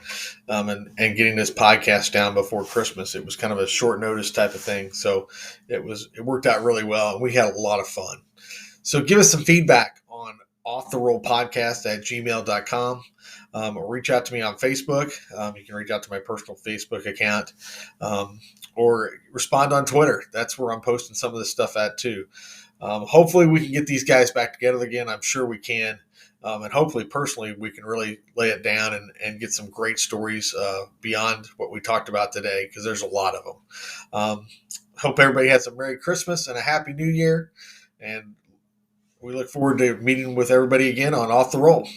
and getting this podcast down before Christmas. It was kind of a short notice type of thing, so it worked out really well, and we had a lot of fun. So give us some feedback on offtherollpodcast@gmail.com. Or reach out to me on Facebook. You can reach out to my personal Facebook account or respond on Twitter. That's where I'm posting some of this stuff at too. Hopefully we can get these guys back together again. I'm sure we can. And hopefully, personally, we can really lay it down and get some great stories beyond what we talked about today, because there's a lot of them. Hope everybody has a Merry Christmas and a Happy New Year. And we look forward to meeting with everybody again on Off the Roll.